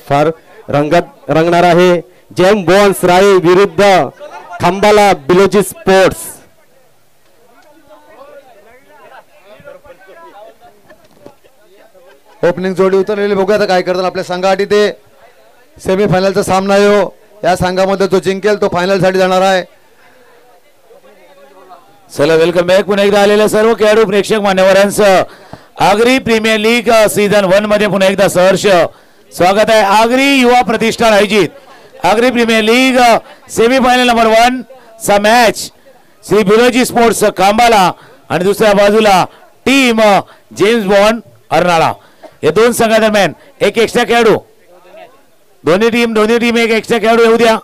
फार रंगत रंगणार आहे. जेम बॉन्स राय विरुद्ध खंबाला बिलोजी स्पोर्ट्स. ओपनिंग जोडी उतरलेली बघूया आता काय करतात आपल्या संघासाठी. ते सेमीफायनलचा सामना आहे हो. या संघामध्ये जो जिंकेल तो फायनल साठी जाणार आहे. चला वेलकम बॅक. पुन्हा एकदा आलेल्या सर्व खेळाडू प्रेक्षक मान्यवरांचं आगरी प्रीमियर लीग सीझन 1 मध्ये पुन्हा एकदा सहर्ष स्वागत आहे. आगरी युवा प्रतिष्ठान आयोजित Agri premier league semifinal number 1 चा मॅच श्री बिलोजी स्पोर्ट्स खांबाला आणि दुसऱ्या बाजूला टीम जेम्स बॉन्ड अर्नाळा. या दोन संघादरम्यान एक एक्स्ट्रा खेळाडू. दोन्ही टीम एक एक्स्ट्रा खेळाडू येऊ द्या.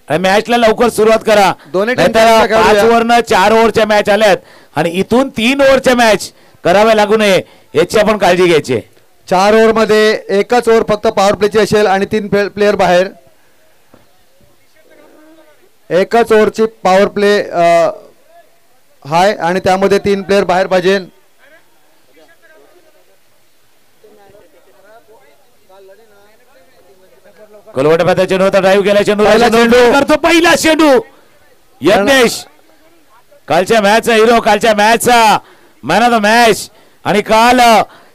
मॅचला लवकर सुरुवात करा. 5 ओव्हरनं 4 ओव्हरच्या मॅच आल्यात आणि इथून 3 ओव्हरच्या मॅच कराव्या लागू नये याची आपण काळजी घ्यायची. 4 ओव्हर मध्ये एकच ओव्हर फक्त पॉवर प्लेची असेल आणि 3 प्लेयर बाहेर. एकच ओव्हरची पॉवर प्ले हाय आणि त्यामध्ये 3 प्लेयर बाहेर पाहिजे. कोलवटा चेंडू होता. ड्राईव्ह केला. चेंडू करतो. पहिला चेंडू यज्ञेश. कालच्या मॅचचा हिरो. कालच्या मॅचचा मॅन ऑफ द मॅच. आणि काल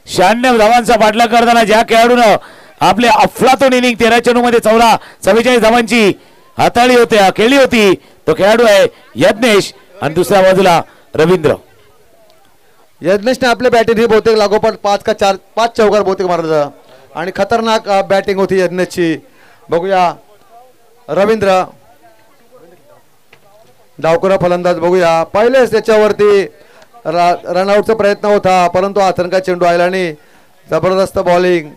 96 धावांचा पाठलाग करताना ज्या खेळाडूनं आपले अफलातून इनिंग 13 चेंडू मध्ये 44 धावांची हाताळी केली होती तो खेळाडू आहे यज्ञेश. आणि दुसऱ्या बाजूला रवींद्र. यज्ञेशने आपल्या बॅटिंग ही बहुतेक लागोपाठ 5 चौकार बहुतेक मारलं आणि खतरनाक बॅटिंग होती यज्ञेशची. बघूया रवींद्र डावखुरा फलंदाज. बघूया पहिलेच त्याच्यावरती रनआउटचा प्रयत्न होता परंतु आतंका चेंडू आला आणि जबरदस्त बॉलिंग.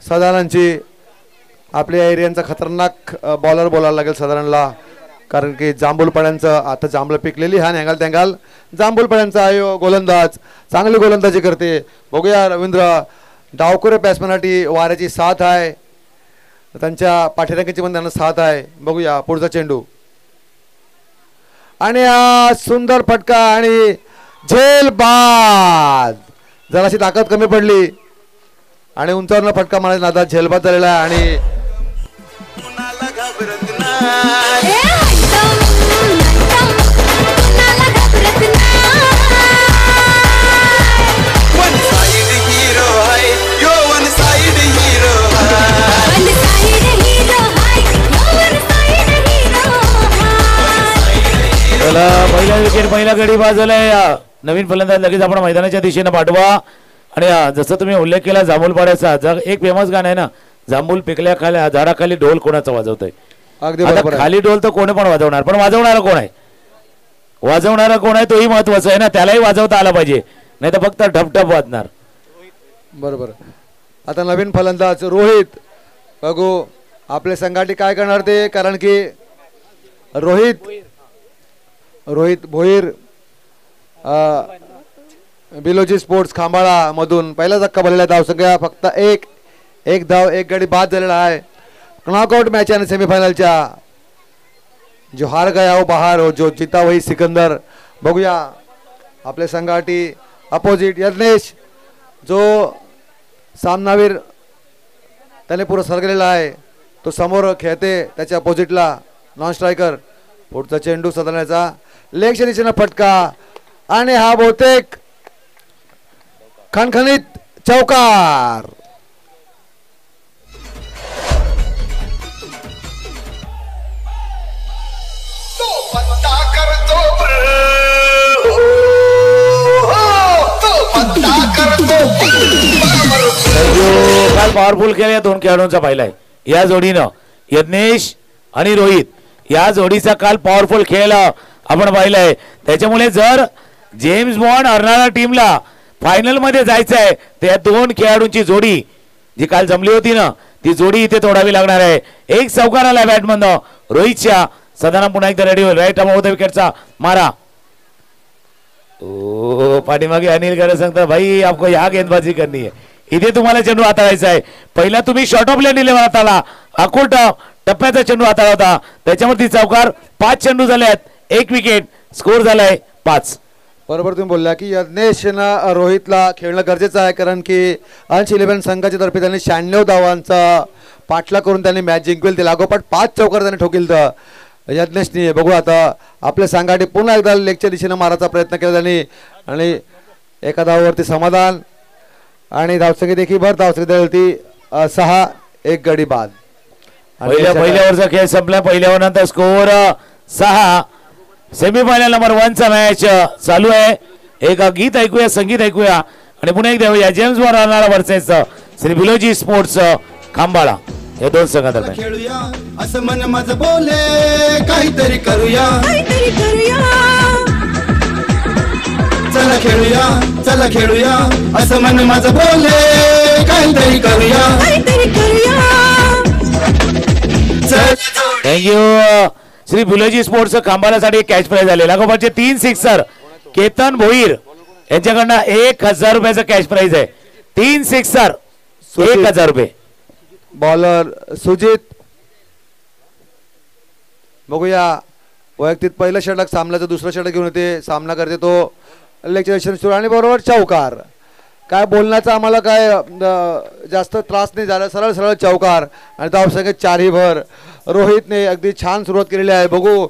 सदानंदची आपल्या एरियांचा खतरनाक बॉलर बोलायला लागेल सदानंदला कारण की जांभूलपड्यांचं आता जांभळं पिकलेली हा न्यांगाल त्यांगाल जांभूलपड्यांचा आहे गोलंदाज. चांगली गोलंदाजी करते. बघूया रवींद्र डावखुरे बॅट्समॅनसाठी वाऱ्याची साथ आहे. त्यांच्या पाठीराखीची पण त्यांना साथ आहे. बघूया पुढचा चेंडू आणि सुंदर फटका आणि झेल बाद. जराशी ताकद कमी पडली आणि उंचावरनं फटका मारायचा नादात झेलबाद झालेला आहे. आणि पहिला विकेट पहिला गडी बाजूलाय. नवीन फलंदाज लगेच आपण मैदानाच्या दिशेने पाठवा. आणि जसं तुम्ही उल्लेख केला जांभूलपाड्याचा एक फेमस गाणं आहे ना जांभूल पिकल्या खाली झाडाखाली ढोल कोणाचा वाजवतोय. खाली ढोल तर कोणी पण वाजवणार पण वाजवणारा कोण आहे. वाजवणारा कोण आहे तोही महत्वाचा आहे ना. त्यालाही वाजवता आला पाहिजे नाही तर फक्त ढपढप वाजणार. बरोबर. आता नवीन फलंदाज रोहित. बघू आपल्या संघाटी काय करणार ते कारण की रोहित भोईर बिलोजी स्पोर्ट्स खांबाळा मधून पहिला धक्का भरलेला. धावसंख्या फक्त एक धाव एक गडी बाद झालेला आहे. नॉकआउट मॅच आहे सेमीफायनलच्या. जो हार गया वो बाहर हो जो जीता वही सिकंदर. बघूया आपल्या संघाटी अपोजिट यज्ञेश जो सामनावीर त्याने पुरा सरगलेला आहे तो समोर खेळते त्याच्या अपोजिटला नॉन स्ट्रायकर. पुढचा चेंडू सदण्याचा लेगच्या दिशेने फटका आणि हा बहुतेक खणखणीत चौकार. काल पॉवरफुल खेळ या 2 खेळाडूंचा पाहिलाय. या जोडीनं यज्ञेश आणि रोहित या जोडीचा काल पॉवरफुल खेळ आपण पाहिलाय. त्याच्यामुळे जर जेम्स बॉन्ड अर्नाळा टीमला फायनल मध्ये जायचं आहे त्या 2 खेळाडूंची जोडी जी काल जमली होती ना ती जोडी इथे तोडावी लागणार आहे. एक चौकार आला बॅटमन रोहितच्या. सदानंद पुन्हा एकदा रेडी होईल. राईट होता विकेटचा मारा. ओ पाठीमागे अनिल गारे सांगतात भाई आपको यहाँ गेंदबाजी करनी है. इथे तुम्हाला चेंडू हाताळायचा आहे. पहिला तुम्ही शॉर्ट ऑफ लेन डिलिव्हर हाताळा. अकोट टप्प्याचा चेंडू हाताळा होता त्याच्यावरती चौकार. 5 चेंडू झाले आहेत 1 विकेट. स्कोर झालाय 5. बरोबर तुम्ही बोलला की यज्ञेशनं रोहितला खेळणं गरजेचं आहे, कारण की अंश 11 संघाच्या तर्फे त्यांनी 96 धावांचा पाठला करून त्यांनी मॅच जिंकवेल. ते लागोपाठ 5 चौकार त्यांनी ठोकेल. तर यज्ञेशनी बघू आता आपल्या संघाने पुन्हा एकदा लेगच्या दिशेनं मारायचा प्रयत्न केला त्यांनी आणि एका धावावरती समाधान आणि धावसंख्या देखील भर धावसंख्या ती 6-1 गडी बाद. पहिल्या ओव्हरचा खेळ संपला. पहिल्या ओव्हरनंतर स्कोअर 6. सेमीफायनल नंबर 1 चा मॅच चालू आहे. एक गीत ऐकूया, संगीत ऐकूया आणि पुन्हा एकदा येऊया जेम्स बॉन्ड राहणारा वर्सेस श्री बिलोजी स्पोर्ट्स खांबाळा या दोन संघादरम्यान. खेळूया असं मन माझं बोले, काहीतरी करूया, चला खेळूया असं मन माझं बोले, काहीतरी करूया. थँक्यू. श्री बिलोजी स्पोर्ट्स खांबाळासाठी कॅच प्राइज आले. लागोपाठचे 3 सिक्सर केतन भोईर यांच्याकडनं 1000 रुपयाचं कॅच प्राइज आहे. 3 सिक्सर 1000 रुपये. बॉलर सुजित बघूया वैयक्तिक पहिलं षटक सामन्याचं दुसरं षटक घेऊन येते. सामना करते तो लेगच्या सुरू आणि बरोबर चौकार. काय बोलण्याचा आम्हाला काय जास्त त्रास नाही झाला. सरळ सरळ चौकार आणि धावसंख्या 4ही भर. रोहितने अगदी छान सुरुवात केलेली आहे. बघू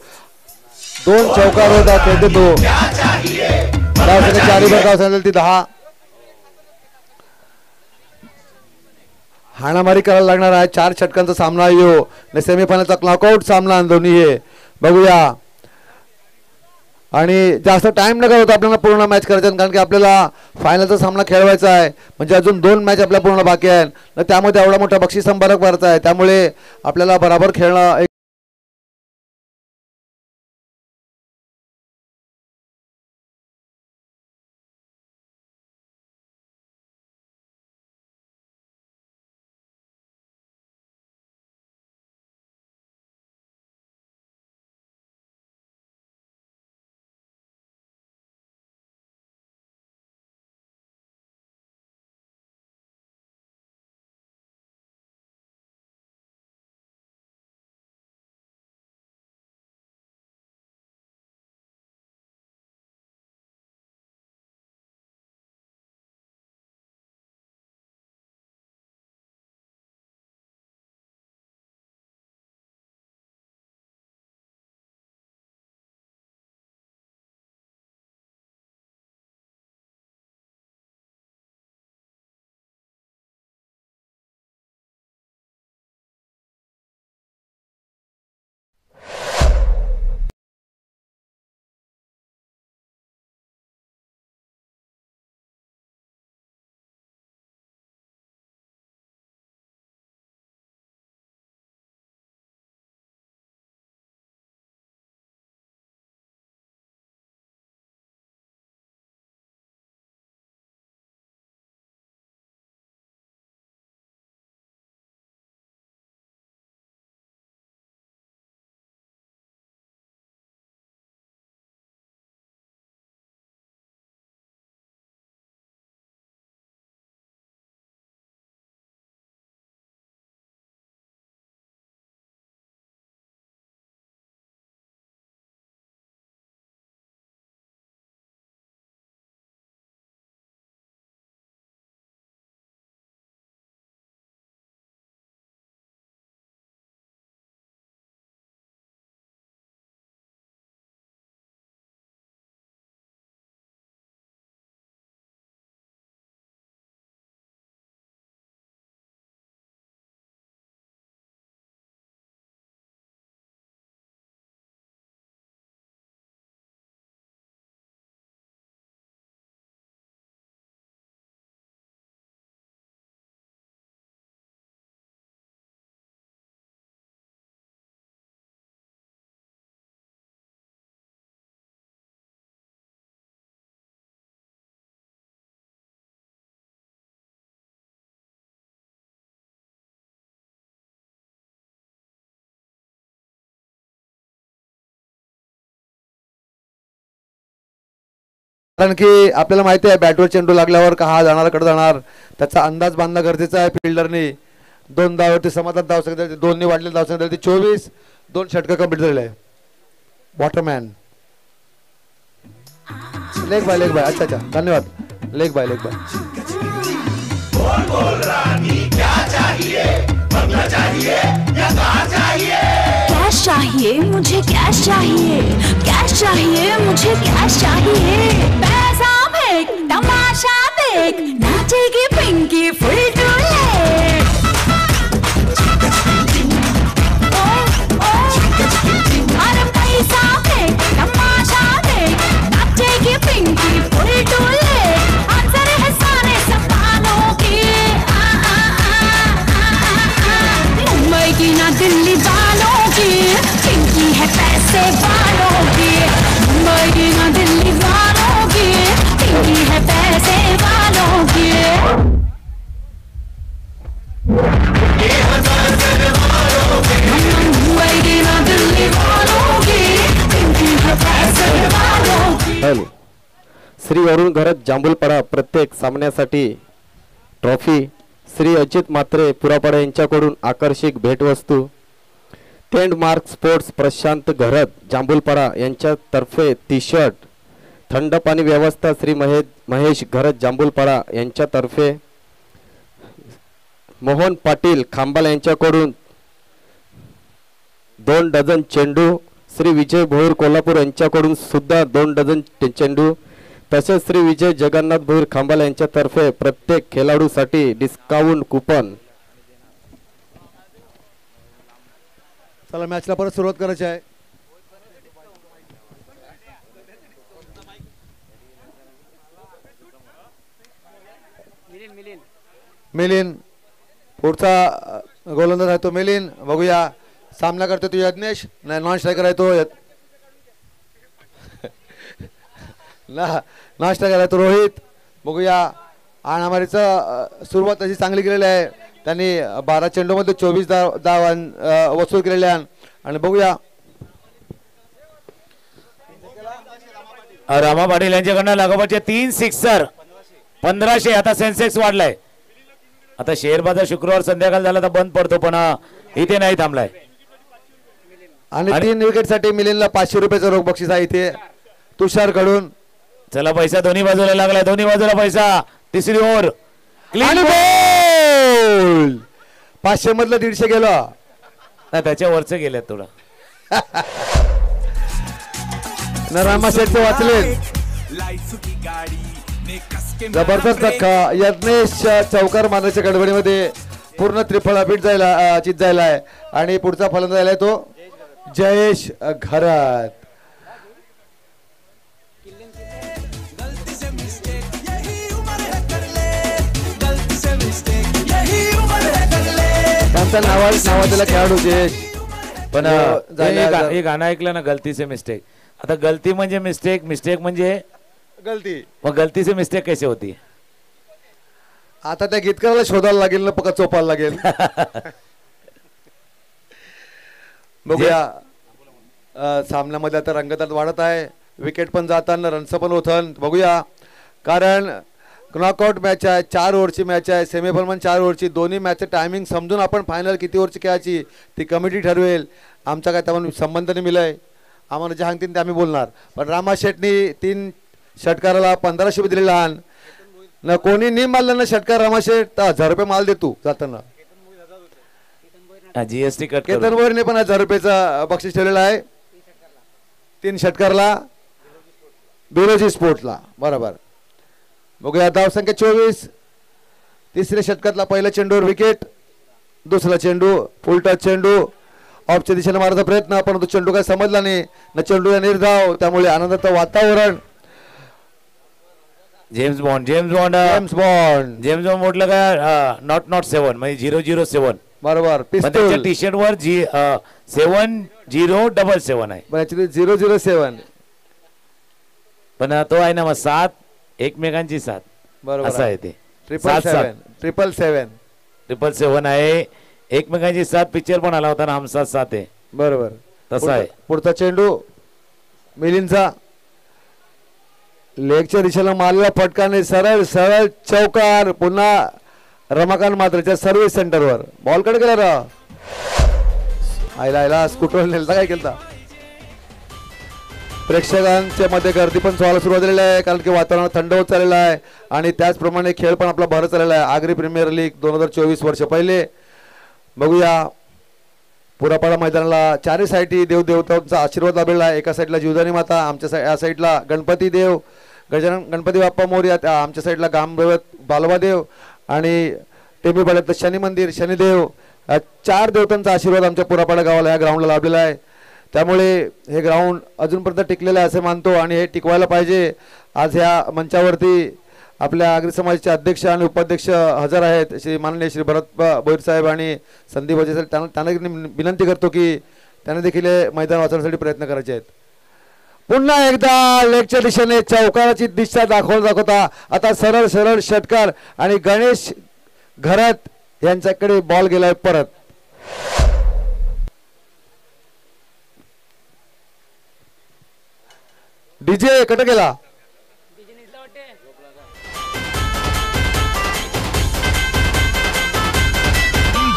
2 चौकार होता खेळते तो. धावसंख्या 4ही भर. धावसंख्या ती 10. हाणामारी करायला लागणार आहे. 4 षटकांचा सामना येऊ आणि सेमीफायनलचा क्लॉकआउट सामना दोन्ही आहे. बघूया आणि जास्त टाइम न करत आपल्याला पूर्ण मॅच करायचं, कारण की आपल्याला फायनलचा सामना खेळवायचा आहे. म्हणजे अजून 2 मॅच आपल्या पूर्ण बाकी आहेत. त्यामध्ये एवढा मोठा बक्षीस संभारक भरायचा आहे, त्यामुळे आपल्याला बराबर खेळणं कारण की आपल्याला माहिती आहे बॅटवर चेंडू लागल्यावर हा जाणार कडे जाणार त्याचा अंदाज बांधणं गरजेचं आहे. फिल्डरने 2 धावावरती समाधान धावसंख्या 2 वाढलेली धावसंख्या 24. 2 षटकं कंप्लीट झालेले आहे. वॉटरमॅन लेग बाय अच्छा अच्छा धन्यवाद लेग बाय कैश चाहिए मुझे कैश चाहिए मुझे कैश चाहिए पैसा फेंक तमाशा देख नाचेगी पिंकी फुल टूले अरे पैसा फेंक तमाशा देख नाचेगी पिंकी फुल टूले आंसर है सारे सपनों के मुंबई की ना दिल्ली वालों की पिंकी है पैसे वालों की मुंबई की ना दिल्ली वालों की पिंकी है पैसे वालों की मुंबई की ना दिल्ली वालों की पिंकी है पैसे वालों की। हॅलो श्री अरुण घरत जांभूलपाडा प्रत्येक सामन्यासाठी ट्रॉफी श्री अजित मात्रे पुरापाडा यांच्याकडून आकर्षक भेटवस्तू टेंडमार्क स्पोर्ट्स प्रशांत घरत जांभूलपाडा यांच्यातर्फे टी शर्ट थंड पाणी व्यवस्था श्री महेश घरत जांभूलपाडा यांच्यातर्फे मोहन पाटील खांबाल यांच्याकडून 2 डझन चेंडू श्री विजय भोईर कोल्हापूर यांच्याकडून सुद्धा 2 डझन चेंडू तसेच श्री विजय जगन्नाथ भोईर खांबाल यांच्यातर्फे प्रत्येक खेळाडूसाठी डिस्काउंट कुपन। चला मॅचला परत सुरुवात करायची आहे। मिलिंद पुढचा गोलंदाज आहे तो मिलिंद बघूया सामना करतो तो यज्ञेश नॉन स्ट्रायकर आहे तो नॉन स्ट्रायकर आहे तो रोहित बघूया आणामारीचं सुरुवात तशी चांगली केलेली आहे त्यांनी 12 चेंडूमध्ये 24 धावा वसूल केलेल्या आणि बघूया रामा पाटील यांच्याकडनं लागोपाठचे 3 सिक्सर 1500 आता सेन्सेक्स वाढलाय आता शेअर बाजार शुक्रवार संध्याकाळ झाला तर बंद पडतो पण इथे नाही थांबलाय आणि 3 विकेट साठी मिलिंदला 500 रुपयाचं रोख बक्षीस आहे इथे तुषार कडून चला पैसा दोन्ही बाजूला लागलाय दोन्ही बाजूला पैसा तिसरी ओव्हर क्लीन बॉल 500 मधलं 150 गेलं नाही त्याच्या वरचे गेलेत थोडं रामा शेटचे वाचले जबरदस्त धक्का यज्ञेश चौकार मारण्याच्या गडबडीमध्ये पूर्ण त्रिफळा पीठ जायला चित जायला आहे आणि पुढचा फलंदाज आलाय तो जयेश घरात त्यांचा नावाजलेला खेळाडू जयेश पण हे गाणं ऐकलं ना गलती से मिस्टेक आता गलती म्हणजे मिस्टेक म्हणजे गलती मग गलती से मिस्टेक कैसे होती आता त्या गीतकाराला शोधायला लागेल ना पक्का चोपायला लागेल बघूया सामन्यामध्ये आता रंगतात वाढत आहे विकेट पण जाताना रन्स पण होतं बघूया कारण नॉकआउट मॅच आहे 4 ओव्हरची मॅच आहे सेमीफायनल पण 4 ओव्हरची दोन्ही मॅचचं टायमिंग समजून आपण फायनल किती ओव्हरची खेळायची ती कमिटी ठरवेल आमचा काय त्यामध्ये संबंध नाही मिळाय आम्हाला जे सांगतील ते आम्ही बोलणार पण रामा शेटनी 3 षटकाराला 1500 रुपये दिले लहान न कोणी नाही मारलं ना षटकार रामा शेट तर 1000 रुपये माल देतो जाताना जीएसटी कट केतन वरने पण 1000 रुपयाचा बक्षीस ठेवलेला आहे 3 षटकारला बिरोजी स्पोर्ट्सला बरोबर बघूया धावसंख्या 24 तिसऱ्या षटकातला पहिला चेंडूवर विकेट दुसरा चेंडू फुल टच चेंडू ऑफच्या दिशेने मारायचा प्रयत्न परंतु चेंडू काय समजला नाही न चेंडू निर्धाव त्यामुळे आनंदाचं वातावरण जेम्स बॉन्ड म्हटलं का नॉट 7 म्हणजे 007 बरोबर त्याच्या टी शर्ट वर 7077 आहे 007 पण तो आहे ना मग 7 एकमेकांची 7 बरोबर असं आहे ते 777 आहे एकमेकांची 7 पिक्चर पण आला होता ना हम 7 आहे बरोबर तसं आहे पुढचा चेंडू मिलिंदचा लेगच्या दिशेला मारलेला फटकाने सरळ चौकार पुन्हा रमाकांत मात्रेच्या सर्व्हिस सेंटरवर बॉल कडे गेला रा आयला स्कूटर नेलता काय केलता प्रेक्षकांच्या मध्ये गर्दी पण व्हायला सुरुवात झालेली आहे, कारण की वातावरण थंड होत चाललेलं आहे आणि त्याचप्रमाणे खेळ पण आपला भरत चाललेला आहे. आगरी प्रीमियर लीग 2024 वर्ष पहिले बघूया. पुरापाडा मैदानाला चारही साईडनी देवदेवतांचा आशीर्वाद लाभलेला आहे. एका साईडला जीवदानी माता, आमच्या या साईडला गणपती देव गजानन गणपती बाप्पा मोरया, आमच्या साईडला गामदेवत बालवादेव आणि टेंबी पाड्यातलं शनी मंदिर शनिदेव. 4 देवतांचा आशीर्वाद आमच्या पुरापाडा गावाला या ग्राउंडला लाभलेला आहे. त्यामुळे हे ग्राउंड अजूनपर्यंत टिकलेलं आहे असे मानतो आणि हे टिकवायला पाहिजे. आज ह्या मंचावरती आपल्या आगरी समाजाचे अध्यक्ष आणि उपाध्यक्ष हजर आहेत, श्री माननीय श्री भरत भोईर साहेब आणि संदीप अजय साहेब. त्यांना विनंती करतो की त्यांनी देखील हे मैदान वाचवण्यासाठी प्रयत्न करायचे आहेत. पुन्हा एकदा लेगच्या दिशेने चौकाराची दिशा दाखवता आता सरळ सरळ षटकार आणि गणेश घरात यांच्याकडे बॉल गेलाय परत. डीजे कट गेला.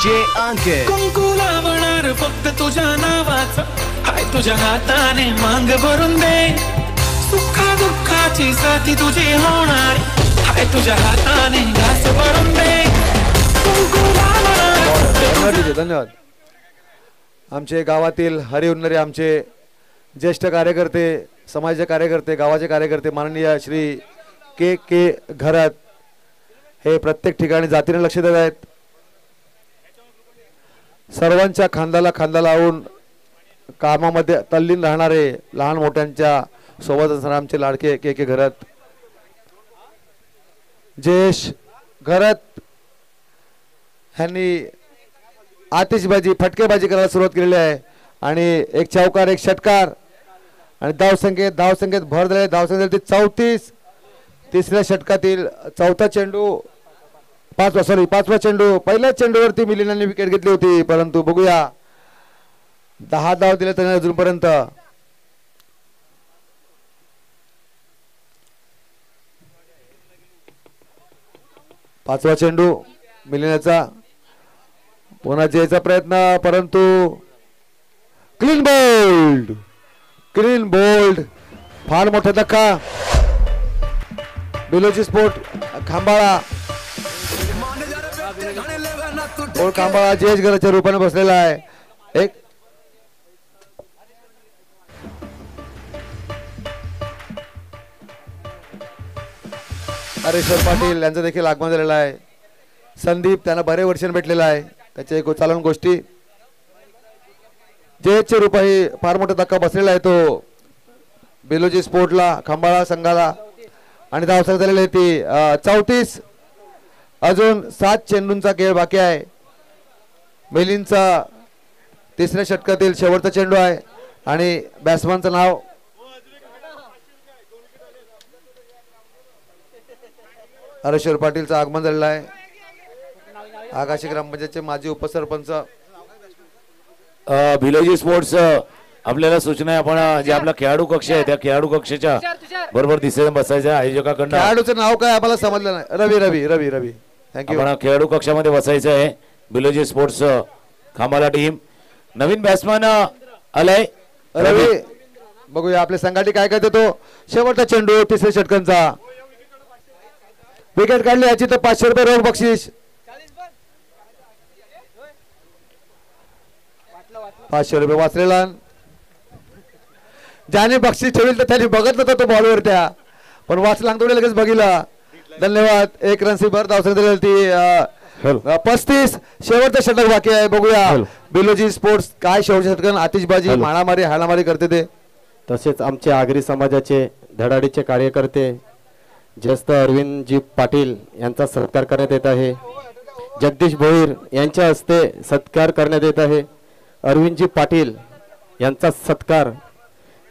कुंकू लावणार फक्त तुझ्या नावाचं, हाय तुझ्या हाताने मांग भरून दे. सुखा दुःखाची साथी तुझी होणार, हाय तुझ्या हाताने घास भरून दे. कुंकू लावणार. धन्यवाद. आमचे गावातील हरिउन्नरी आमचे ज्येष्ठ कार्यकर्ते, समाजाचे कार्यकर्ते, गावाचे कार्यकर्ते माननीय श्री के के घरात हे प्रत्येक ठिकाणी जातीने लक्ष देत आहेत. सर्वांच्या खांद्याला खांदा लावून कामामध्ये तल्लीन राहणारे लहान मोठ्यांच्या सोबत असणारे आमचे लाडके के के घरात जयेश घरात ह्यांनी आतिषबाजी फटकेबाजी करायला सुरुवात केलेली आहे आणि एक चौकार एक षटकार आणि धावसंख्येत भर दिले. धावसंख्येत 34. तिसऱ्या षटकातील चौथा चेंडू पाचवा चेंडू. पहिल्या चेंडूवरती मिलिंदांनी विकेट घेतली होती, परंतु बघूया 10 धाव दिले त्यांनी अजूनपर्यंत. पाचवा चेंडू मिलिंदाचा पुन्हा जयचा प्रयत्न, परंतु क्लीन बोल्ड फार मोठा धक्का. बिलोजी स्पोर्ट खांबाळा खांबाळा जयेश घराच्या रूपाने बसलेला आहे. एक हरेश्वर पाटील यांचं देखील आगमन झालेलं आहे. संदीप त्यांना बरे वर्षण भेटलेला आहे, त्याच्या एक चालवून गोष्टी. जयेशचे रूपाही फार मोठा धक्का बसलेला आहे तो बेलोजी स्पोर्टला खंबाळा संघाला आणि धावसंख्या झालेली आहे ती 34. अजून 7 चेंडूंचा खेळ बाकी आहे. मेलिनचा तिसऱ्या षटकातील शेवटचा चेंडू आहे आणि बॅट्समनचं नाव हरेश्वर पाटीलचं आगमन झालेलं आहे. आकाशी ग्रामपंचायतचे माजी उपसरपंच भिलोजी स्पोर्ट्स आपल्याला सूचना आहे, आपण जे आपला खेळाडू कक्ष आहे त्या खेळाडू कक्षाच्या बरोबर दिशेने बसायचं. आयोजकाकडनं खेळाडूचं नाव काय आम्हाला समजलं नाही. रवी थँक्यू. आपण खेळाडू कक्षामध्ये बसायचं आहे. भिलोजी स्पोर्ट्स खांबाला टीम. नवीन बॅट्समॅन आलाय रवी. बघूया आपले संघाटी काय काय देतो. शेवटचा चेंडू तिसऱ्या षटकांचा. विकेट काढली याची तर 500 रुपये रोख बक्षीस. 500 रुपये वाचलेला. ज्याने बक्षीस ठेवली तर त्याने बघत नव्हता तो बॉलवर त्या, पण वाचला थोडे लगेच बघितला. धन्यवाद. 1 रन भर धावसंख्या ती 35. शेवटचं षटक बाकी आहे. बघूया बिलोजी स्पोर्ट्स काय शेवटच्या षटकात आतिषबाजी मारामारी हाणामारी करते ते. तसेच आमचे आगरी समाजाचे धडाडीचे कार्यकर्ते ज्येष्ठ अरविंदजी पाटील यांचा सत्कार करण्यात येत आहे. जगदीश भोईर यांच्या हस्ते सत्कार करण्यात येत आहे. अरविंदजी पाटील यांचा सत्कार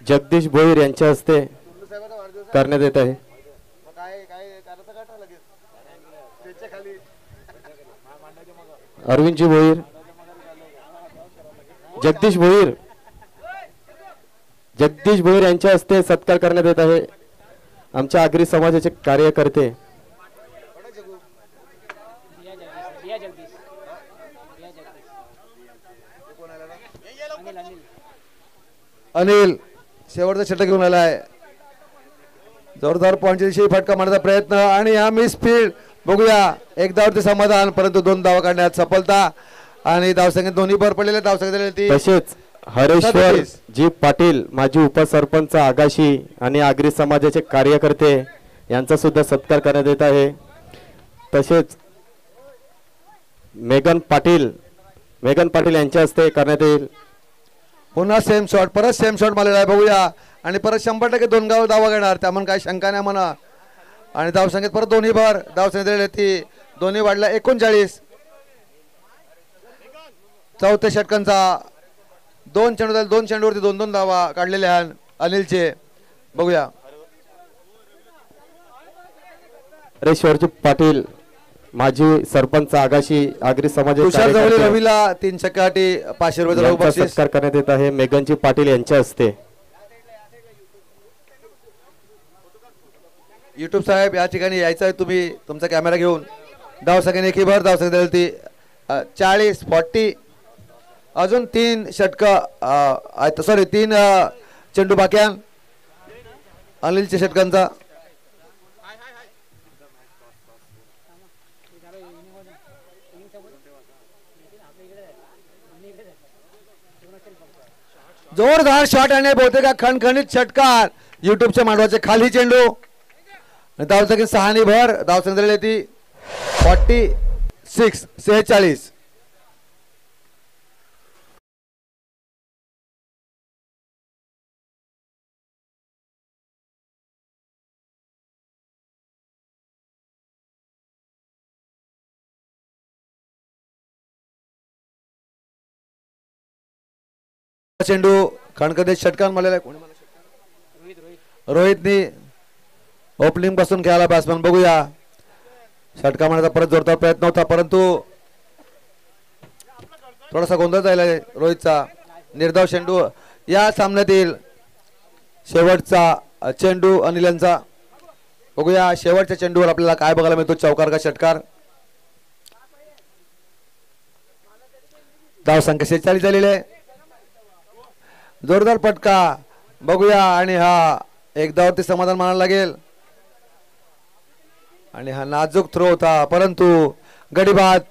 जगदीश भोईर यांच्या हस्ते करण्यात येत आहे. अरविंदजी भोईर जगदीश भोईर यांच्या हस्ते सत्कार करण्यात येत आहे. आमच्या आगरी समाजाचे कार्यकर्ते अनिल शेवटचा षटक घेऊन आलाय. जोरदार पॉईंटच्या दिशेने फटका मारण्याचा प्रयत्न आणि हा मिस फील्ड. बघूया एक धावावरती समाधान, परंतु 2 धावा काढण्यात सफलता आणि धावसंख्येत दोन्ही भर पडलेल्या धावसंख्येत तसेच हरेश्वर जी पाटील माजी उपसरपंच आगाशी आणि आगरी समाजाचे कार्यकर्ते यांचा सुद्धा सत्कार करण्यात येत आहे. तसेच मेघन पाटील यांच्या हस्ते करण्यात येईल. पुन्हा सेम शॉट, परत सेम शॉट मारलेला आहे. बघूया आणि परत 100% 2 गाव धावा घेणार, त्यामुळे काही शंका नाही म्हणा. आणि धावसंख्येत परत दोन्ही भर धावसंख्येत ती दोन्ही वाढल्या 39. चौथ्या षटकांचा 2 चेंडूवरती 2 धावा काढलेल्या आहेत अनिलचे. बघूया हरेश्वरजी पाटील माजी सरपंच आगाशी आगरी समाजाचे तुषार जवळ कार्यकर्ते रवीला 3 छक्क्यासाठी 500 रुपये यांचा बक्षीस. सत्कार करण्यात येत आहे मेघनजी पाटील यांच्या हस्ते. युट्यूब साहेब या ठिकाणी यायचं आहे, तुम्ही तुमचा कॅमेरा घेऊन. धावसंख्येने एकी भर धावसंख्या ती 40. अजून 3 षटक सॉरी 3 चेंडू बाक्या अनिलच्या षटकांचा. जोरदार शॉट आणि बहुतेक खणखणीत षटकार युट्यूबच्या मांडवाचे खाली चेंडू. धावसंख्येत 6 भर धावसंख्या ती 46. चेंडू खणखणीत षटकार मारलेला आहे. रोहितनी ओपनिंग पासून खेळायला बॅट्समन. बघूया षटका मारण्याचा परत जोरदार प्रयत्न होता, परंतु थोडासा गोंधळ झाला रोहितचा. निर्धाव चेंडू या सामन्यातील शेवटचा चेंडू अनिल यांचा. बघूया शेवटच्या चेंडूवर आपल्याला काय बघायला मिळतो, चौकार का षटकार. धाव संख्या 46 झालेली आहे. जोरदार पटका. बघूया आणि हा एक धावावरती समाधान मानायला लागेल. आणि हा नाजूक थ्रो होता, परंतु गडी बाद.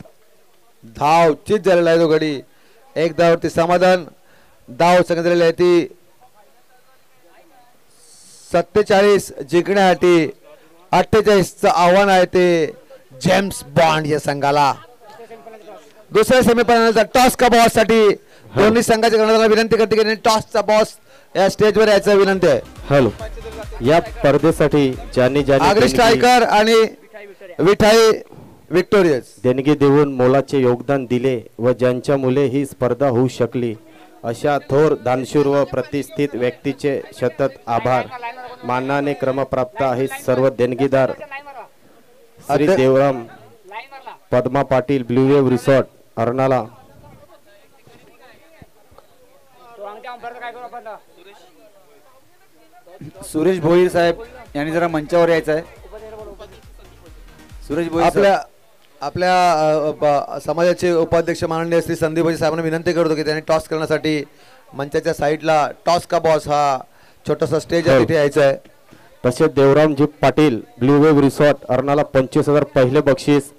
धाव चित झालेला आहे तो गडी. एक धावावरती समाधान. धाव संख्या झालेली आहे ती 47 जिंकण्यासाठी 48चं आव्हान आहे ते जेम्स बॉन्ड या संघाला. दुसऱ्या सेमीफायनलचा टॉस का बॉस साठी दोन्ही संघाच्या कर्णधाराला विनंती करते की टॉसचा बॉस या स्टेजवर यायचं विनंती आहे. हॅलो, या स्पर्धेसाठी ज्यांनी आगरी स्ट्रायकर आणि विठाई विक्टोरियस देणगी देऊन मोलाचे योगदान दिले व ज्यांच्या मुले ही स्पर्धा होऊ शकली अशा थोर दानशूर व प्रतिष्ठित व्यक्तीचे सतत आभार मानाने क्रमप्राप्त आहे. सर्व देणगीदार Shri Devram Padma Patil blue wave resort Arnala. Suresh Bhoir साहेब यांनी जरा मंचावर यायचं आहे. सुरेश भोईर आपल्या समाजाचे उपाध्यक्ष माननीय श्री संदीप भाई साहेबांना विनंती करतो की त्यांनी टॉस करण्यासाठी मंचाच्या साईडला टॉस का बॉस हा छोटासा स्टेज आहे तिथे यायचं आहे. तसेच Devramji Patil blue wave resort Arnala 25,000 पहिले बक्षीस.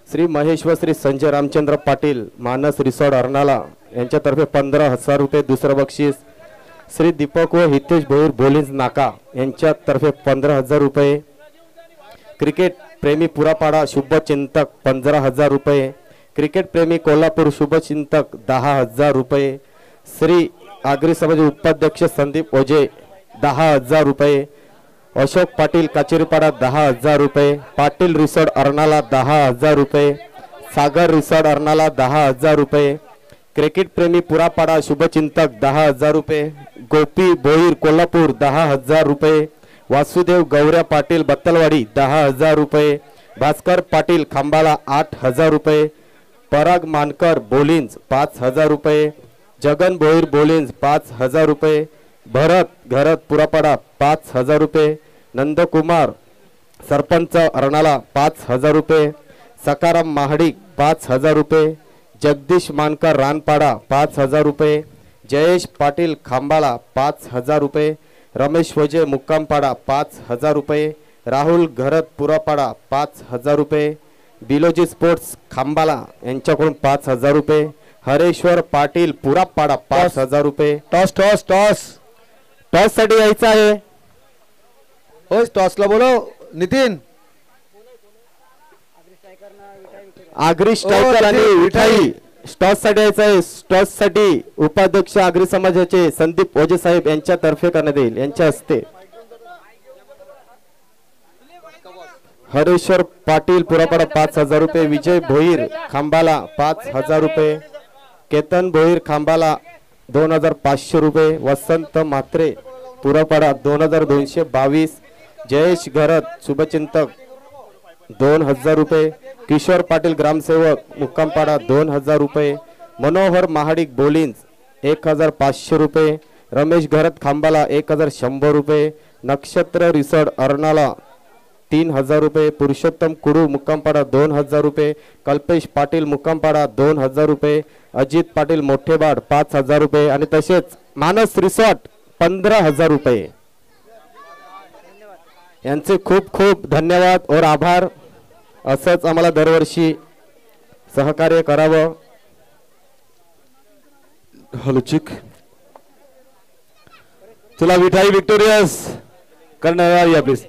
श्री महेश व श्री संजय रामचंद्र पाटील मानस रिसॉर्ट अर्नाला यांच्यातर्फे 15,000 रुपये दुसरं बक्षीस. श्री दीपक व हितेश भोईर बोलिंज नाका यांच्यातर्फे 15,000 रुपये. क्रिकेट प्रेमी पुरापाडा शुभचिंतक 15,000 रुपये. क्रिकेट प्रेमी कोल्हापूर शुभचिंतक 10,000 रुपये. श्री आगरी समाज उपाध्यक्ष संदीप ओजे 10,000 रुपये. अशोक पाटील काचेरीपाडा 10,000 रुपये. पाटील रिसॉर्ट अर्नाला 10,000 रुपये. सागर रिसॉर्ट अर्नाला 10,000 रुपये. क्रिकेट प्रेमी पुरापाडा शुभचिंतक 10,000 रुपये. गोपी भोईर कोल्हापूर 10,000 रुपये. वासुदेव गौऱ्या पाटील बत्तलवाडी 10,000 रुपये. भास्कर पाटील खांबाला 8,000 रुपये. पराग मानकर बोलिंज 5,000 रुपये. जगन भोईर बोलिंज 5,000 रुपये. भरत घरत पुरापाडा 5,000 रुपये. नंदकुमार सरपंच अर्नाला 5,000 रुपये. सकाराम महाडिक 5,000 रुपये. जगदीश मानकर रानपाडा 5,000 रुपये. जयेश पाटील खांबाळा 5,000 रुपये, रमेश वजे मुक्कामपाडा 5,000 रुपये, राहुल घरत पुरापाडा 5,000 रुपये, बिलोजी स्पोर्ट्स खांबाला यांच्याकडून 5,000 रुपये, हरेश्वर पाटील पुरापाडा 5,000 रुपये. टॉस टॉस टॉस टॉस साठी यायचं आहे. हो टॉसला बोलो नितीन. आगरी स्ट्रायकर आणि विठाई टॉस साठी यायचं आहे. टॉस साठी उपाध्यक्ष आगरी समाजाचे संदीप ओजे साहेब यांच्यातर्फे करण्यात येईल. यांच्या हस्ते हरेश्वर पाटील पुरापाडा 5,000 रुपये, विजय भोईर खांबाला 5,000 रुपये, केतन भोईर खांबाला 2,500 रुपये, वसंत म्हात्रे पुरापाडा 2,222, जयेश घरत शुभचिंतक 2,000 रुपये, किशोर पाटील ग्रामसेवक मुक्कामपाडा 2,000 रुपये, मनोहर महाडिक बोलिंज 1,500 रुपये, रमेश घरत खांबाला 1,100 रुपये, नक्षत्र रिसोड अर्नाला 3,000 रुपये, पुरुषोत्तम कुडू मुक्कामपाडा 2,000 रुपये, कल्पेश पाटील मुक्कामपाडा 2,000 रुपये, अजित पाटील मोठेबाड 5,000 रुपये आणि तसेच मानस रिसॉर्ट 15,000 रुपये. यांचे खूप खूप धन्यवाद और आभार. असंच आम्हाला दरवर्षी सहकार्य करावं. हलुचिक चला विठाई विक्टोरियस करणार या प्लीज.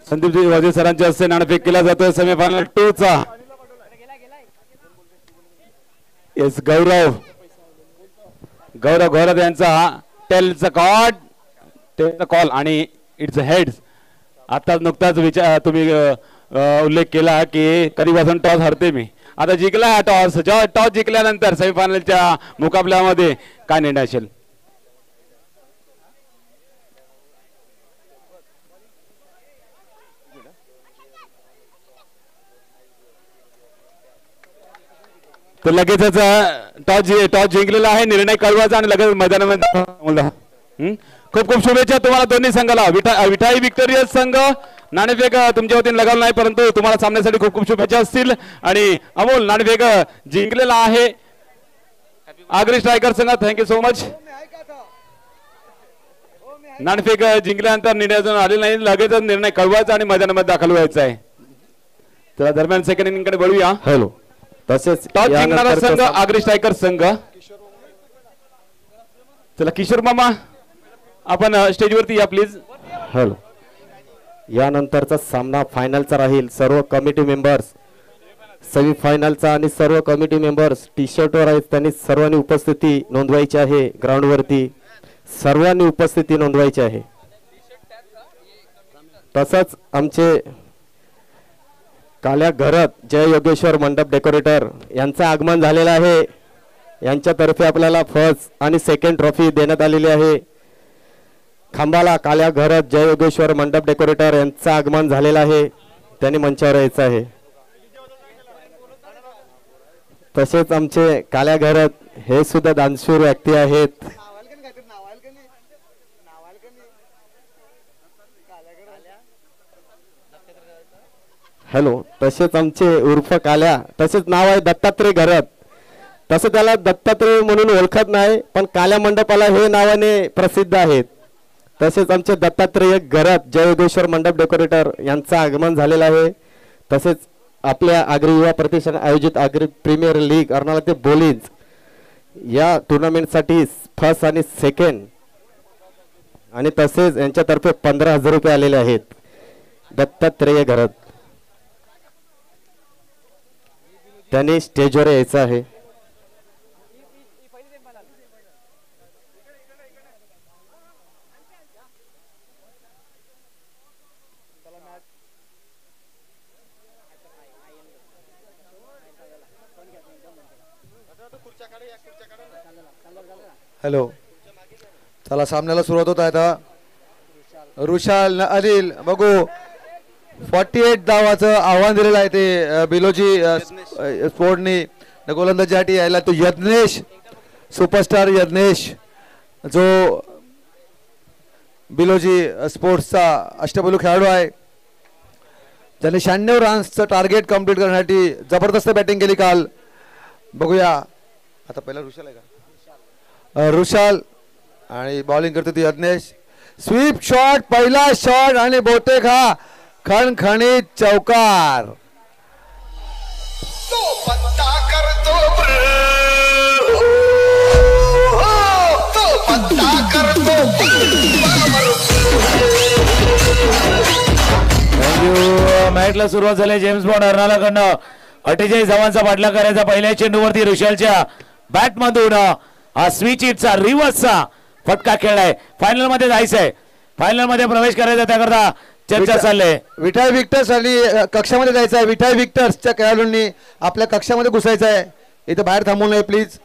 संदीपजी वाजे सरांच्या हस्ते नाणेफेक केला जातोय सेमीफायनल 2 चा. येस गौरव घोरत यांचा टेलचा कॉल आणि इट्स हेड्स. आता नुकताच तुम्ही उल्लेख केला की कधीपासून टॉस हरते मी. आता जिंकला टॉस. टॉस जिंकल्यानंतर सेमीफायनलच्या मुकाबल्यामध्ये काय निर्णय असेल. तर लगेचच टॉस जिंकलेला आहे. निर्णय कळवायचा आणि लगेच मैदानामध्ये. खूप खूप शुभेच्छा तुम्हाला दोन्ही संघाला. विठाई विक्टोरियस संघ नाणेफेक तुमच्या वतीने लगावलं नाही परंतु तुम्हाला सामन्यासाठी खूप खूप शुभेच्छा असतील. आणि अमोल नाणेफेक जिंकलेला आहे आगरी स्ट्रायकर संघ. Thank you so much. नाणेफेक जिंकल्यानंतर निर्णय अजून आलेला नाही. लगेचच निर्णय कळवायचा आणि मैदानामध्ये दाखल व्हायचा आहे. तर दरम्यान सेकंड इनिंग कडे वळूया. हॅलो तसेच टॉस जिंकणारा संघ आगरी स्ट्रायकर संघ. चला किशोर मामा आपण स्टेजवरती या प्लीज. हॅलो यानंतरचा सामना फायनलचा राहील. सर्व कमिटी मेंबर्स सेमी फायनलचा आणि सर्व कमिटी मेंबर्स टी शर्टवर आहेत. त्यांनी सर्वांनी उपस्थिती नोंदवायची आहे. ग्राउंडवरती सर्वांनी उपस्थिती नोंदवायची आहे. तसंच आमचे काल्या घरत जय योगेश्वर मंडप डेकोरेटर यांचं आगमन झालेलं आहे. यांच्यातर्फे आपल्याला फर्स्ट आणि सेकंड ट्रॉफी देण्यात आलेली आहे. खांबाला काल्या घरत जय योगेश्वर मंडप डेकोरेटर यांचं आगमन झालेलं आहे. त्यांनी मंचावर यायचं आहे. तसेच आमचे काल्या घरत हे सुद्धा दानशूर व्यक्ती आहेत. हॅलो तसेच आमचे उर्फ काल्या तसेच नाव आहे दत्तात्रय घरत. तसं त्याला दत्तात्रय म्हणून ओळखत नाही पण काल्या मंडपाला हे नावाने प्रसिद्ध आहेत. तसेच आमचे दत्तात्रय घरत जय योगेश्वर मंडप डेकोरेटर यांचं आगमन झालेलं आहे. तसेच आपल्या आगरी युवा प्रतिष्ठान आयोजित आगरी प्रीमियर लीग अर्नाळा ते बोलिंज या टुर्नामेंटसाठी फर्स्ट आणि सेकंड आणि तसेच यांच्यातर्फे 15,000 रुपये आलेले आहेत. दत्तात्रय घरत त्यांनी स्टेजवर यायचं आहे. हॅलो चला सामन्याला सुरुवात होत आहे. आता रुशाल अनिल बघू 48 धावाचं आव्हान दिलेलं आहे ते बिलोजी स्पोर्टनी गोलंदाजीसाठी यायला. तो यज्ञेश सुपरस्टार यज्ञेश जो बिलोजी स्पोर्ट्सचा अष्टपैलू खेळाडू आहे. ज्याने 96 रन्सचं टार्गेट कंप्लीट करण्यासाठी जबरदस्त बॅटिंग केली काल. बघूया आता पहिला ऋषाल आहे का? ऋषाल आणि बॉलिंग करतो ती यज्ञेश. स्वीप शॉट, पहिला शॉट आणि बहुतेक हा खणखणीत चौकार. मॅचला सुरुवात झाली. जेम्स बॉन्ड अर्नालाकडनं 48 धावांचा पाठलाग करायचा. पहिल्या चेंडूवरती ऋषालच्या बॅट मधून हा स्विच हिटचा रिव्हर्सचा फटका खेळलाय. फायनल मध्ये जायचंय, फायनल मध्ये प्रवेश करायचा, त्याकरता चर्चा चालले. विठाई विक्टर्स आणि कक्षामध्ये जायचं आहे. विठाई विक्टर्सच्या खेळाडूंनी आपल्या कक्षामध्ये घुसायचं आहे. इथं बाहेर थांबवू नये प्लीज.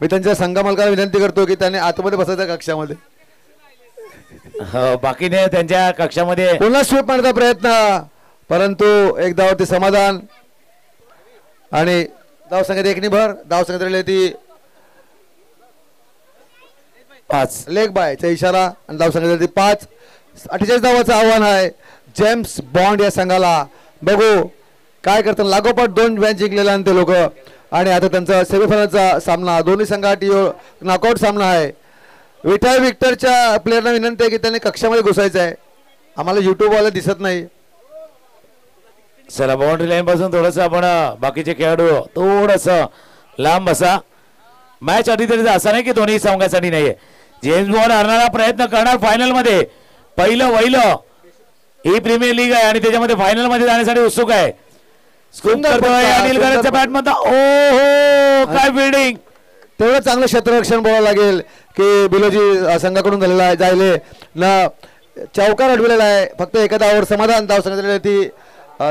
मी त्यांच्या संघ मालकाला विनंती करतो की त्यांनी आतमध्ये बसायचं कक्षामध्ये. बाकीने त्यांच्या कक्षामध्ये पुन्हा स्वीप मारण्याचा प्रयत्न, परंतु एक धावावरती समाधान आणि धावसंख्येत एक निभर. धावसंख्येत ती 5 लेग बायचा इशारा आणि धावसंख्येत ती 5. 48 धावाचं आव्हान आहे जेम्स बॉन्ड या संघाला. बघू काय करतात. लागोपाठ 2 मॅच जिंकलेला ते लोक आणि आता त्यांचा सेमीफायनलचा सामना, दोन्ही संघात नॉकआउट सामना आहे. विठाई विक्टरच्या प्लेयरना विनंती आहे की त्यांनी कक्षामध्ये घुसायचं आहे. आम्हाला युट्यूब वाला दिसत नाही. चला बाउंड्री लाईन पासून थोडस आपण बाकीचे खेळाडू थोडस लांब बसा. मॅच आधी तरी असा नाही की दोन्ही संघासाठी नाहीये. जेम्स बॉन्ड हरणारा प्रयत्न करणार फायनल मध्ये. पहिलं वहिलं ही प्रीमियर लीग आहे आणि त्याच्यामध्ये फायनल मध्ये जाण्यासाठी उत्सुक आहे. अनिल गरजच्या बॅट मध्ये ओहो काय बिल्डिंग. तेवढं चांगलं क्षेत्ररक्षण बोलावं लागेल की बिलोजी संघाकडून झालेला आहे. जायले न चौकार अडवलेला आहे. फक्त एका धावावर समाधान. धाव सांगितलेली ती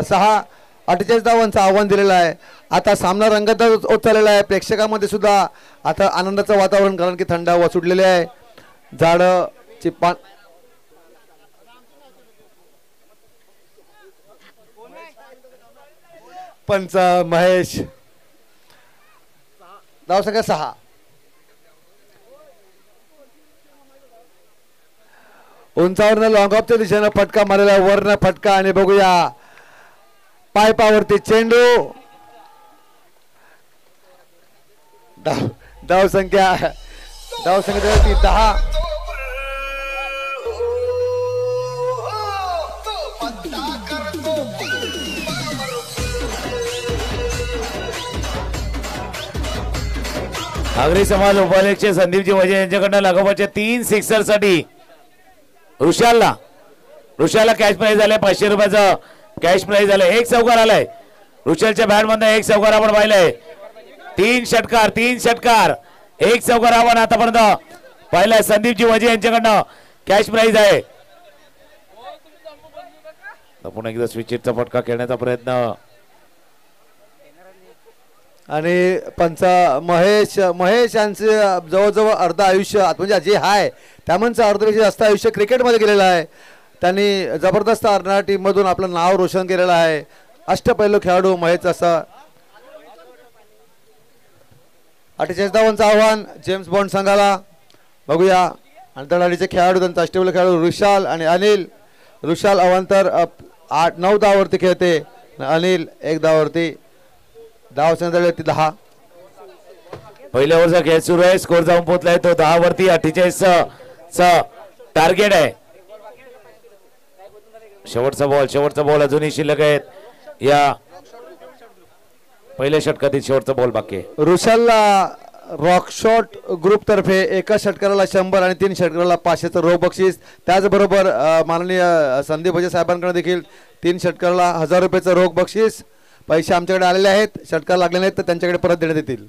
6. 48 धावांचं आव्हान दिलेलं आहे. आता सामना रंगत होत चाललेला आहे. प्रेक्षकांमध्ये सुद्धा आता आनंदाचं वातावरण, कारण की थंड हवा सुटलेली आहे. झाड चिप्पा पंच महेश. धावसंख्या 6. उंचावरनं लॉंग ऑफच्या दिशेनं फटका मारलेला, वरनं फटका आणि बघूया पायपावरती चेंडू. धावसंख्या 10. आगरी समाज उपाध्यक्ष संदीपजी वजे यांच्याकडनं लागोपाठच्या 3 सिक्सर साठी ऋषालला कॅश प्राइज आलाय. 500 रुपयाचं कॅश प्राइज आलाय. 1 चौकार आलाय ऋषालच्या बॅट मध्ये. 1 चौकार आपण पाहिलाय. 3 षटकार 1 चौकार आपण आतापर्यंत पाहिलाय. संदीपजी वजे यांच्याकडनं कॅश प्राइज आहे. पुन्हा एकदा स्विचचा फटका खेळण्याचा प्रयत्न आणि पंच महेश यांचे जवळजवळ अर्ध आयुष्य म्हणजे जे आहे त्यामधचं अर्धपेक्षा जास्त आयुष्य क्रिकेटमध्ये गेलेलं आहे. त्यांनी जबरदस्त अर्नाळा टीम मधून आपलं नाव रोशन केलेलं आहे. अष्टपैलू खेळाडू महेश असा. 48 धावांचं आव्हान जेम्स बॉन्ड संघाला. बघूया आंतरराष्ट्रीय खेळाडू, त्यांचा अष्टपैलू खेळाडू ऋषाल आणि अनिल. ऋषाल अवांतर 8-9 धावावरती खेळते. अनिल 1 धावावरती. धाव संख्या 10. पहिल्या ओव्हरचा खेळ सुरू आहे. स्कोर जाऊन पोहोचलाय तो 10 वरती. 48 टार्गेट आहे. शेवटचा बॉल अजूनही शिल्लक आहेत. या पहिल्या षटकातील शेवटचा बॉल बाकी आहे. ऋषालला रॉकशॉट ग्रुप तर्फे एका षटकाराला 100 आणि 3 षटकाराला 500चं रोख बक्षीस. त्याचबरोबर माननीय संदीप भजे साहेबांकडे देखील 3 षटकाराला 1000 रुपयाचं रोख बक्षीस. पैसे आमच्याकडे आलेले आहेत. षटकार लागले नाहीत तर त्यांच्याकडे परत देण्यात येतील.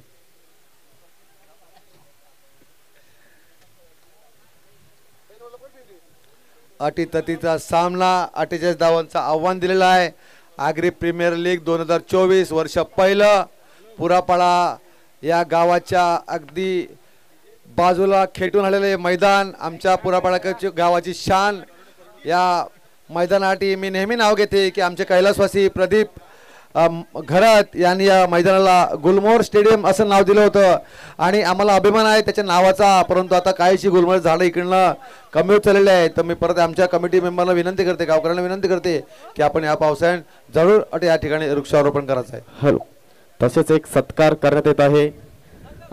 अटीतटीचा सामना. 48 धावांचं आव्हान दिलेलं आहे. आगरी प्रीमियर लीग 2024 वर्ष पहिलं. पुरापाडा या गावाच्या अगदी बाजूला खेटून आलेले मैदान. आमच्या पुरापाडा गावाची शान. या मैदानासाठी मी नेहमी नाव घेते की आमचे कैलासवासी प्रदीप घरात यांनी या मैदानाला गुलमोहर स्टेडियम असं नाव दिलं होतं आणि आम्हाला अभिमान आहे त्याच्या नावाचा. परंतु आता काहीशी गुलमोहर झाडं इकडनं कमी होत चाललेले आहेत. तर मी परत आमच्या कमिटी मेंबरला विनंती करते, गावकऱ्यांना विनंती करते की आपण या पावसाळ्यात जरूर या ठिकाणी वृक्षारोपण करायचं आहे. तसेच एक सत्कार करण्यात येत आहे.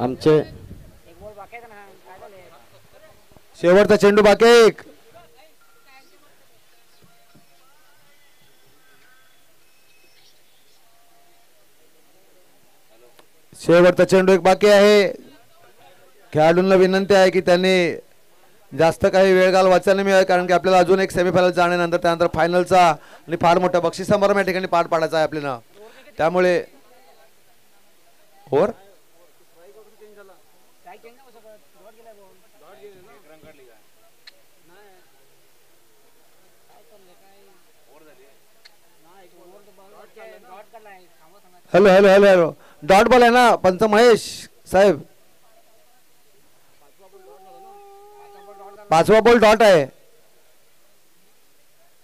आमचे शेवटचा चेंडू बाकी एक. शेवटचा चेंडू एक बाकी आहे. खेळाडूंना विनंती आहे की त्यांनी जास्त काही वेळ घालवायचा नाही मिळेल, कारण की आपल्याला अजून एक सेमीफायनल जाण्यानंतर त्यानंतर फायनलचा आणि फार मोठा बक्षीस समारंभ या ठिकाणी पार पाडायचा आहे आपल्याला. त्यामुळे over hello hello hello hello dot ball आहे ना पंच महेश साहेब. 5वा बॉल डॉट आहे.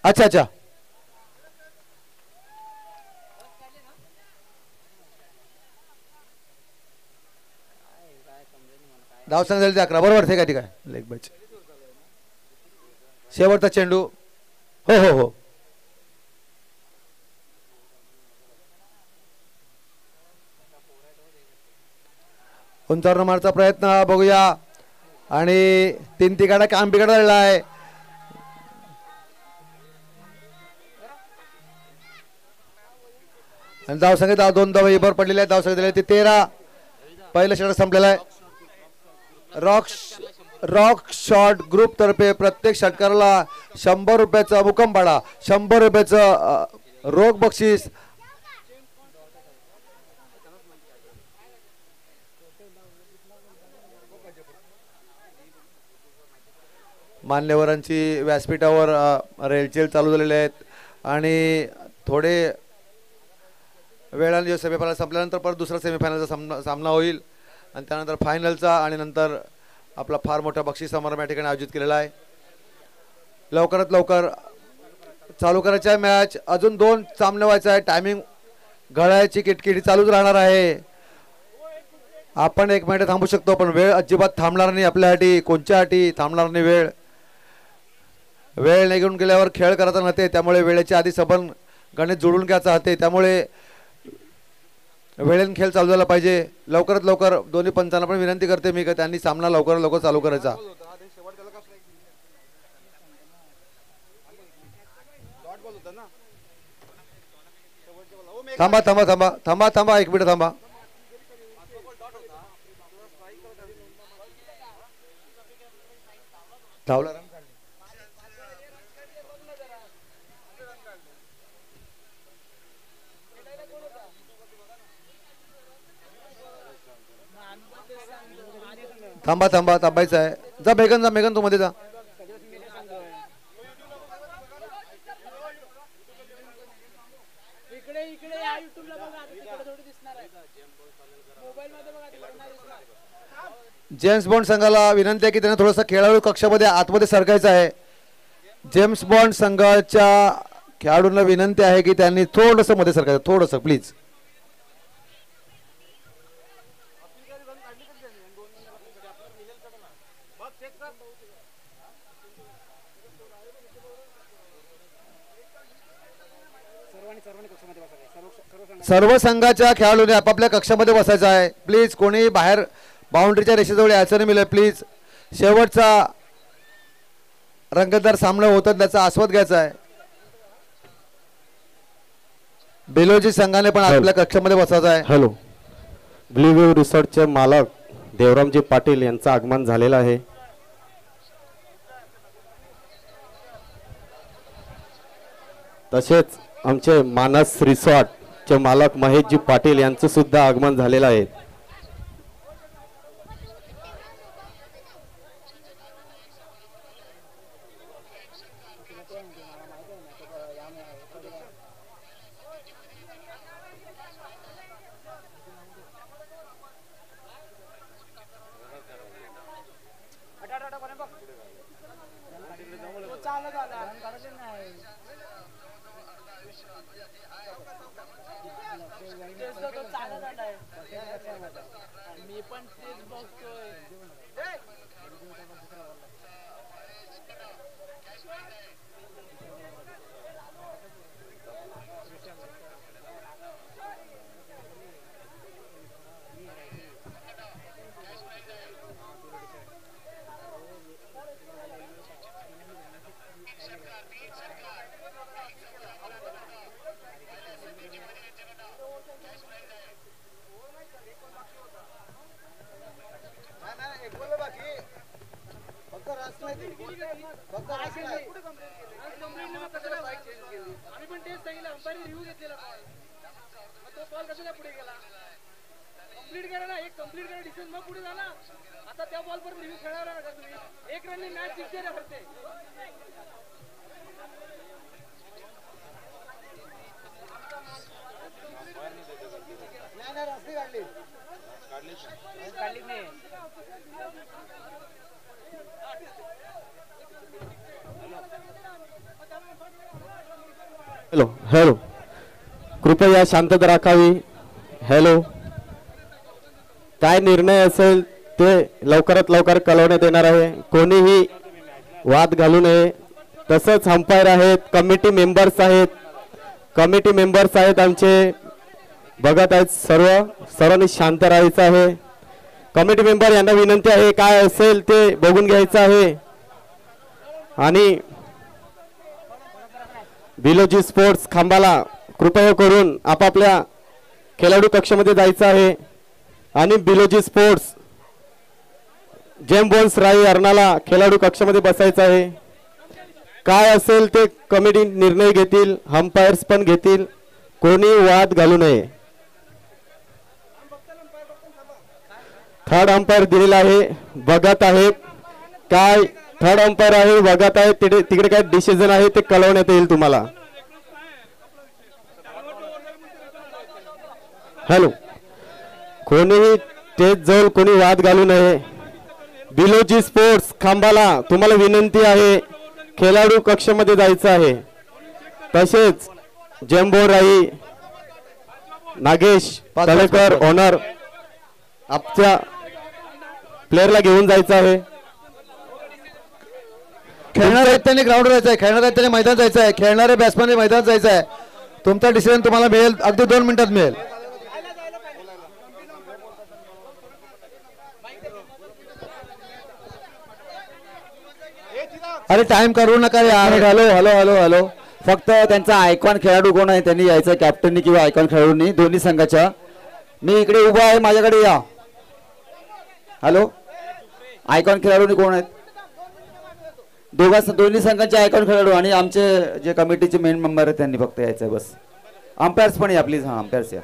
अच्छा अच्छा धावसंख्या झाली 11 बरोबर. ठीक आहे लेग बॅच. शेवटचा चेंडू. हो हो हो उंचावर मारचा प्रयत्न बघूया आणि 3 तिघाडा काम बिघडलेला आहे. आणि धावसंख्या 2 धावा भर पडलेल्या आहेत. धावसंख्या दिली ती 13. पहिलं षटक संपलेलं आहे. रॉक शॉट ग्रुप तर्फे प्रत्येक षटकाराला 100 रुपयाचा मुक्काम भाडा, 100 रुपयाचं रोख बक्षीस. मान्यवरांची व्यासपीठावर रेलचेल चालू झालेले आहेत आणि थोडे वेळाने जो सेमीफायनल संपल्यानंतर परत दुसरा सेमीफायनलचा सामना होईल आणि त्यानंतर फायनलचा आणि नंतर आपला फार मोठा बक्षीस समारंभ या ठिकाणी आयोजित केलेला आहे. लवकरात लवकर चालू करायचं आहे मॅच. अजून 2 सामने व्हायचं आहे. टायमिंग घड्याळाची किटकिटी चालूच राहणार आहे. आपण 1 मिनिट थांबू शकतो पण वेळ अजिबात थांबणार नाही आपल्यासाठी. कोणत्यासाठी थांबणार नाही वेळ. वेळ निघून गेल्यावर खेळ करायचा नव्हते, त्यामुळे वेळेच्या आधी सबन गणित जोडून घ्यायचा होते. त्यामुळे वेळेने खेळ चालू झाला पाहिजे. लवकरात लवकर दोन्ही पंचांना पण विनंती करते मी की त्यांनी सामना लवकरात लवकर चालू करायचा. थांबा थांबा थांबा थांबा थांबा 1 मिनिट थांबा. धावला थांबा थांबा थांबायचं आहे. जा मेघन तू मध्ये जा. जेम्स बॉन्ड संघाला विनंती आहे की त्यांना थोडंसं खेळाडू कक्षामध्ये आतमध्ये सरकायचं आहे. जेम्स बॉन्ड संघाच्या खेळाडूंना विनंती आहे की त्यांनी थोडंसं मध्ये सरकायचं, थोडंसं प्लीज. सर्व संघाच्या खेळाडूंनी आपापल्या कक्षामध्ये बसायचं आहे. प्लीज कोणी बाहेर बाउंड्रीच्या रेषेजवळ यायचं नाही मिळेल प्लीज. शेवटचा रंगतदार सामना होतात त्याचा आस्वाद घ्यायचा आहे. बेलोजी संघाने पण आपल्या कक्षामध्ये बसायचं आहे. हॅलो, ब्ल्यू व्ह्यू रिसॉर्टचे मालक देवरामजी पाटील यांचं आगमन झालेलं आहे. तसेच आमचे मानस रिसॉर्टचे मालक महेशजी पाटील यांचं सुद्धा आगमन झालेलं आहे. हॅलो हॅलो, कृपया शांतता राखावी. हॅलो, काय निर्णय असेल ते लवकरात लवकर कळवण्यात येणार आहे. कोणीही वाद घालू नये. तसंच अंपायर आहेत, कमिटी मेंबर्स आहेत, आमचे बघत आहेत. सर्वांनी शांत राहायचं आहे. कमिटी मेंबर यांना विनंती आहे, काय असेल ते बघून घ्यायचं आहे. आणि बिलोजी स्पोर्ट्स खांबाला कृपया करून आपापल्या खेळाडू कक्षामध्ये जायचं आहे. आणि बिलोजी स्पोर्ट्स जेमबोन्स राई अर्नाला खेळाडू कक्षामध्ये बसायचं आहे. काय असेल ते कमिटी निर्णय घेतील, अंपायर्स पण घेतील. कोणी वाद घालू नये. थर्ड अंपायर दिलेला आहे, बघत आहेत. काय थर्ड अंपायर आहे, बघत आहे. तिकडे काय डिसिजन आहे ते कळवण्यात येईल तुम्हाला. हॅलो, कोणीही तेच जवळ कोणी वाद घालू नये. बिलोजी स्पोर्ट्स खांबाला तुम्हाला विनंती आहे, खेळाडू कक्षामध्ये जायचं आहे. तसेच जेम्बो राई नागेश तळेकर ओनर आपल्या प्लेअरला घेऊन जायचं आहे. खेळणारे आहेत त्यांनी ग्राउंडवर जायचं आहे, खेळणारे आहेत त्यांनी मैदान जायचं आहे, खेळणारे बॅट्समॅन मैदान जायचं आहे. तुमचा डिसिजन तुम्हाला मिळेल, अगदी 2 मिनिटात मिळेल. अरे टाइम करू नका यार. हॅलो हॅलो हॅलो हॅलो, फक्त त्यांचा आयकॉन खेळाडू कोण आहे त्यांनी यायचं, कॅप्टननी किंवा आयकॉन खेळाडूंनी दोन्ही संघाच्या. मी इकडे उभा आहे, माझ्याकडे या. हॅलो, आयकॉन खेळाडू कोण आहेत? दोन्ही संघांचे आयकॉन खेळाडू आणि आमचे जे कमिटीचे मेन मेंबर आहेत त्यांनी फक्त यायचं आहे बस. अंपायर्स पण या प्लीज. हां, अंपायर्स या.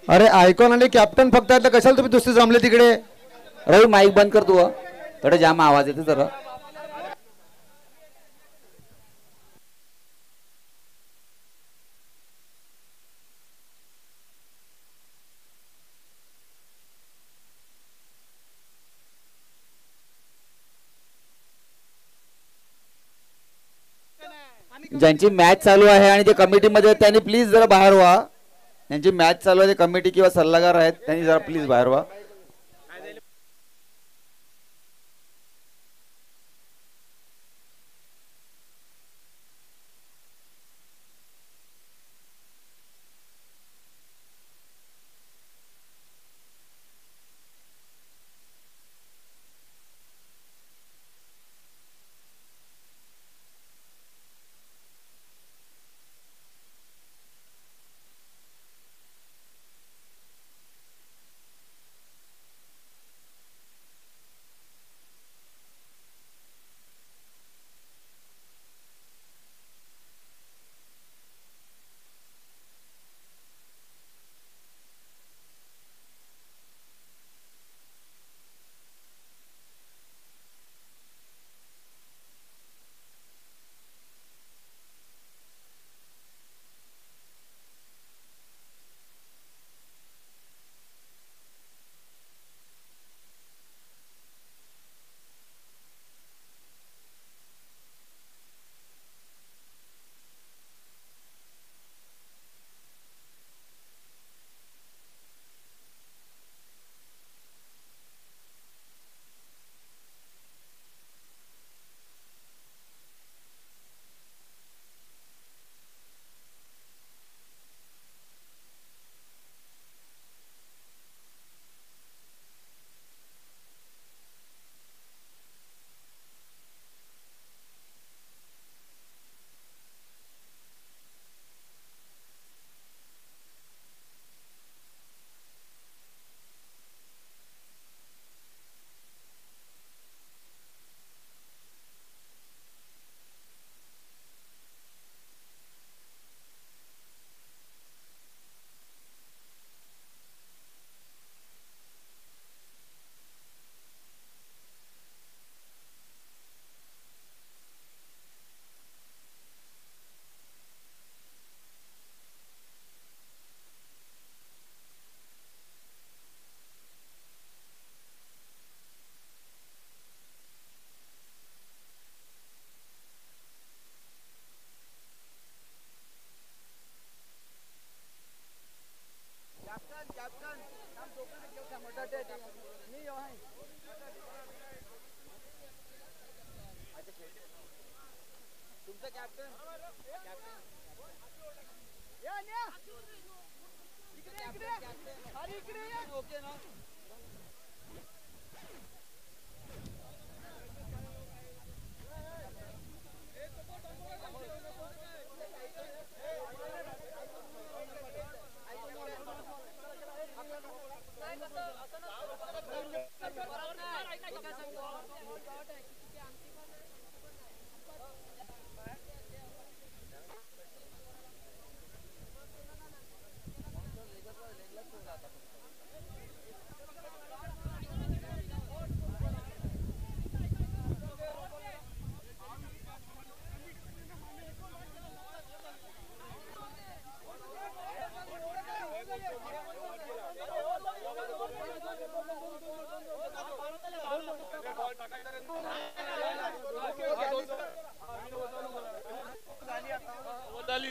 अरे आयकॉन आणि कॅप्टन फक्त आहेत, कशाला तुम्ही दुसरे जमले तिकडे? रवी माईक बंद कर तू. थोडा जाम आवाज येतो जरा. ज्यांची मॅच चालू आहे आणि ते कमिटीमध्ये त्यांनी प्लीज जरा बाहेर व्हा. ज्यांची मॅच चालू आहे ते कमिटी किंवा सल्लागार आहेत त्यांनी जरा प्लीज बाहेर व्हा.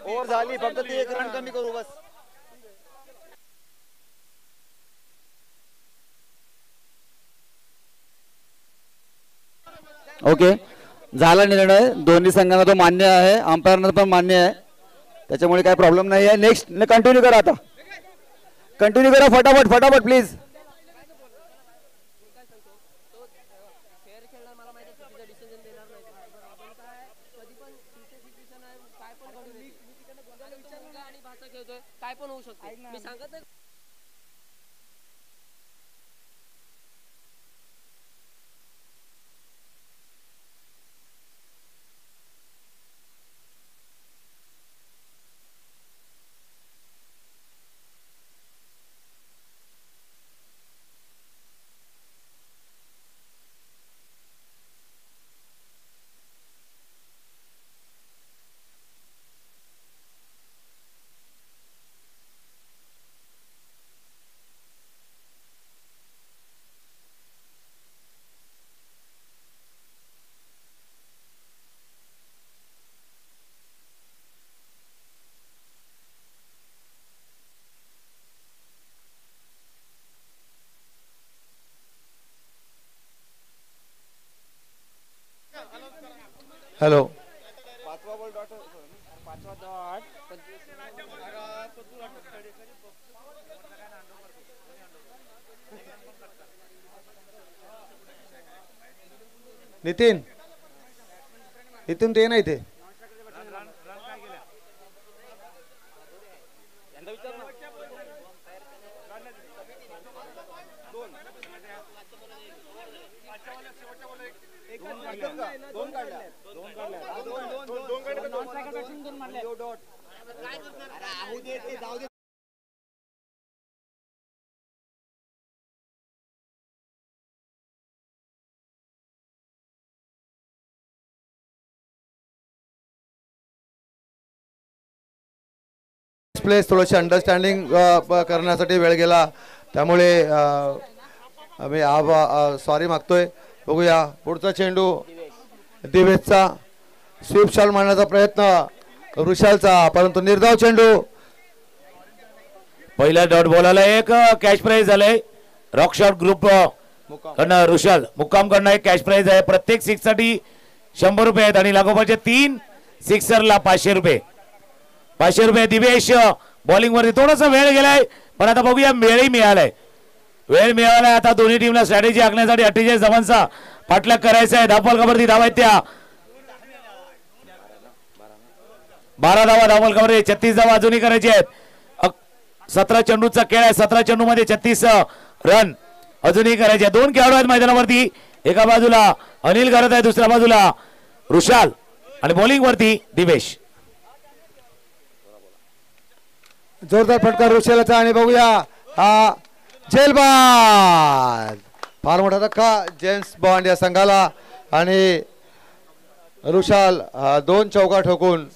ओव्हर झाली फक्त ती एक रन कमी करू बस. ओके झाला निर्णय दोन्ही संघांना तो मान्य आहे अंपायरना पण मान्य आहे त्याच्यामुळे काय प्रॉब्लेम नाही आहे. नेक्स्ट कंटिन्यू करा आता कंटिन्यू करा फटाफट फटाफट प्लीज. काय पण होऊ शकतो मी सांगत नाही. हॅलो नितीन नितीन ते नाही ते प्लेस थोडीशी अंडरस्टँडिंग करण्यासाठी वेळ गेला त्यामुळे मी सॉरी मागतोय. बघूया पुढचा चेंडू दिवेशचा स्वीप शॉट मारण्याचा प्रयत्न ऋषालचा परंतु निर्धाव चेंडू. पहिल्या डॉट बॉलाला एक कॅच प्राइज झालंय रॉक शॉट ग्रुप कडनं ऋषाल मुक्काम कडनं एक कॅच प्राइज आहे. प्रत्येक सिक्स साठी 100 रुपये आहेत आणि लागोपाठच्या 3 सिक्सरला 500 रुपये. 500 रुपये. दिवेश बॉलिंग वरती थोडासा वेळ गेलाय पण आता बघूया वेळही मिळालाय. वेळ मिळालाय आता दोन्ही टीमला स्ट्रॅटेजी आखण्यासाठी 48 धावांचा पाठलाग करायचा आहे. धावफलकावरती धावा आहेत त्या 12 धावा धावफलकावरती 36 धावा अजूनही करायची आहेत. 17 चेंडूचा खेळ आहे. 17 चेंडू मध्ये 36 रन अजूनही करायचे. 2 खेळाडू आहेत मैदानावरती. एका बाजूला अनिल करत आहे दुसऱ्या बाजूला ऋषाल आणि बॉलिंग वरती दिवेश. जोरदार फटका ऋषालचा आणि बघूया हा जेलबाद फार मोठा धक्का जेम्स बॉन्ड या संघाला आणि ऋषाल 2 चौका ठोकून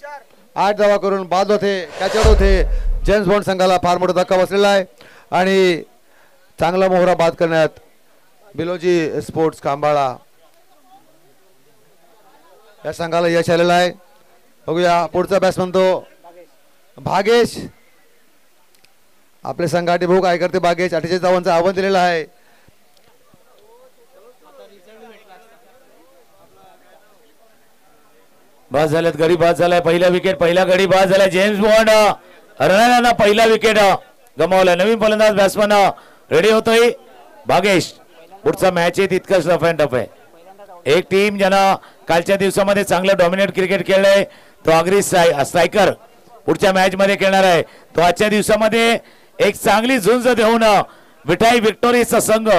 8 धावा करून बाद होते कॅचआउट होते. जेम्स बॉन्ड संघाला फार मोठा धक्का बसलेला आहे आणि चांगला मोहरा बाद करण्यात बिलोजी स्पोर्ट्स खांबाळा या संघाला यश आलेलं आहे. बघूया पुढचा बॅट्समन तो भागेश आपले संघाटी भाऊ काय करते. भागेश 48 धावांचं आव्हान दिलेलं आहे. बाद झाल्यात गडी बाद झालाय. पहिला विकेट पहिला गडी बाद झालाय. जेम्स बॉन्ड रणांना पहिला विकेट गमावला. नवीन फलंदाज बॅट्समन रेडी होतोय भागेश. पुढचा मॅच आहे तितकंच रफ अँड टफ आहे. एक टीम ज्यानं कालच्या दिवसामध्ये चांगलं डॉमिनेट क्रिकेट खेळलंय तो आगरी स्ट्रायकर पुढच्या मॅच मध्ये खेळणार आहे. तो आजच्या दिवसामध्ये एक चांगली झुंज देऊन विठाई विक्टोरीचा संघ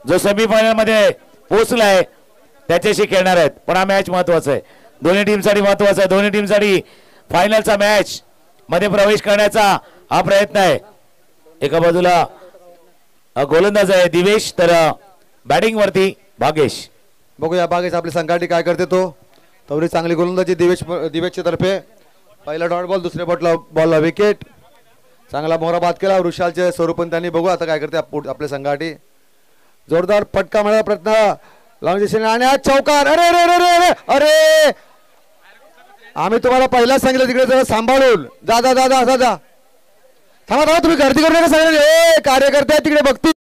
जो सेमीफायनल मध्ये पोहोचलाय त्याच्याशी खेळणार आहेत. पण हा मॅच महत्वाचा आहे, दोन्ही टीमसाठी महत्वाचा आहे. दोन्ही टीमसाठी फायनलचा मॅच मध्ये प्रवेश करण्याचा हा प्रयत्न आहे. एका बाजूला गोलंदाज आहे दिवेश तर बॅटिंग वरती भागेश. बघूया भागेश आपली संघाटी काय करते. तो तवरी चांगली गोलंदाजी दिवेशच्या तर्फे. पहिला डॉट बॉल, दुसऱ्या बॉलला विकेट. चांगला मोहरा बाद केला वृषालच्या स्वरूपाने त्यांनी. बघू आता काय करते आपल्या संघाटी. जोरदार फटका मिळाला प्रयत्न लावण्याची आणि आज चौकार. अरे अरे अरे अरे अरे आम्ही तुम्हाला पहिलाच सांगितलं तिकडे जरा सांभाळून जा जा जा जा जा. थांबा थांबा तुम्ही गर्दी करू नका सांगितलं. कार्यकर्ते आहेत तिकडे बघतील.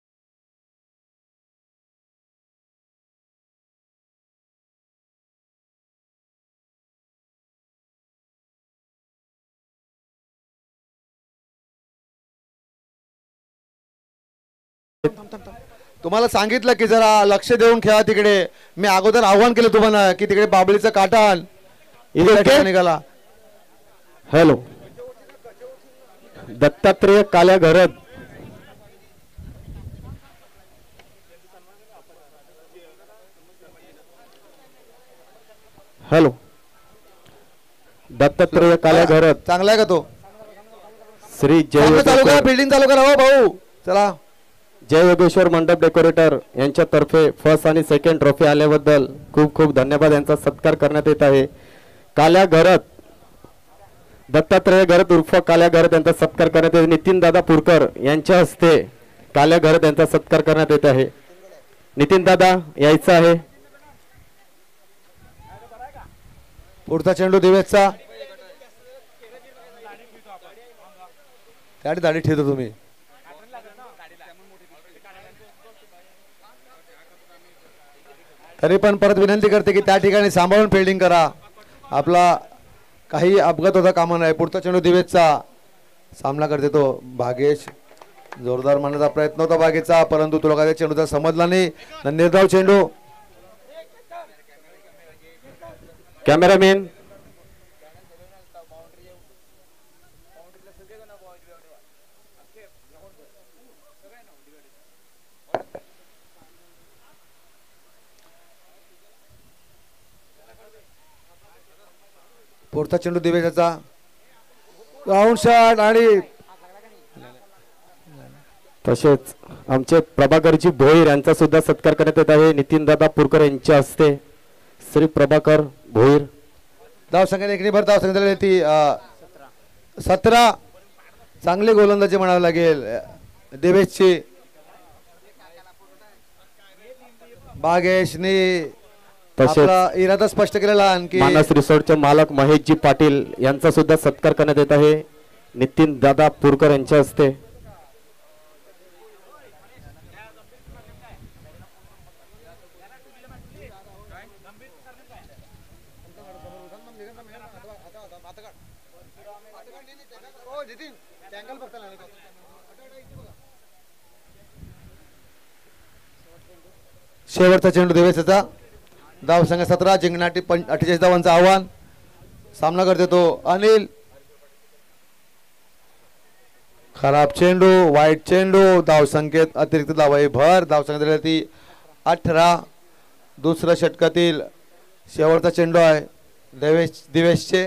तुम्हाला सांगितलं की जरा लक्ष देऊन खेळा तिकडे. मी अगोदर आव्हान केलं तुम्हाला की तिकडे बाबळीचं काटान निघाला. हॅलो दत्तात्रेय काल्या घरत. हॅलो दत्तात्रेय काल्या घरत. चांगला आहे का तो. श्री चालू करा, बिल्डिंग चालू करा. हो भाऊ चला. जय योगेश्वर मंडप डेकोरेटर यांच्यातर्फे फर्स्ट आणि सेकंड ट्रॉफी आल्याबद्दल खूप खूप धन्यवाद. यांचा सत्कार करण्यात येत आहे. काल्या घरत दत्तात्रेय घरत उर्फ काल्या घरत यांचा सत्कार करण्यात येत. नितीन दादा पुरकर यांच्या हस्ते काल्या घरत यांचा सत्कार करण्यात येत आहे. नितीन दादा यायचं आहे. पुढचा चेंडू दिवेशचा. त्यासाठी दाढी ठेवतो तुम्ही. तरी पण परत विनंती करते की त्या ठिकाणी सांभाळून फिल्डिंग करा. आपला काही अपघात होता कामा नाही. पुढचा चेंडू दिवेशचा. सामना करते तो भागेश. जोरदार मारण्याचा प्रयत्न होता भागेशचा परंतु तुला काय चेंडूचा समजला नाही. निर्धाव चेंडू. कॅमेरामॅन पुढचा चेंडू दिवेशाचा. राऊंड शॉट आणि तसेच आमचे प्रभाकरजी भोईर यांचा सुद्धा सत्कार करण्यात येत आहे. नितीन दादा पुरकर यांच्या हस्ते श्री प्रभाकर भोईर. धाव संख्या एकने भर धाव संख्या ती 17. चांगली गोलंदाजी म्हणावं लागेल देवेशची. भागेशने आपला इरादा स्पष्ट केलेला. आणखी मानस रिसॉर्टचे मालक महेशजी पाटील यांचा सुद्धा सत्कार करण्यात येत आहे. नितीन दादा पुरकर यांच्या हस्ते. शेवटचा चेंडू देवेशचा. धाव संख्या 17. जिंकण्यासाठी 48 धावांचं आव्हान. सामना करते तो अनिल. खराब चेंडू, वाईट चेंडू. धाव संख्येत अतिरिक्त धावा भर. धाव संख्या ती 18. दुसऱ्या षटकातील शेवटचा चेंडू आहे दिवेशचे.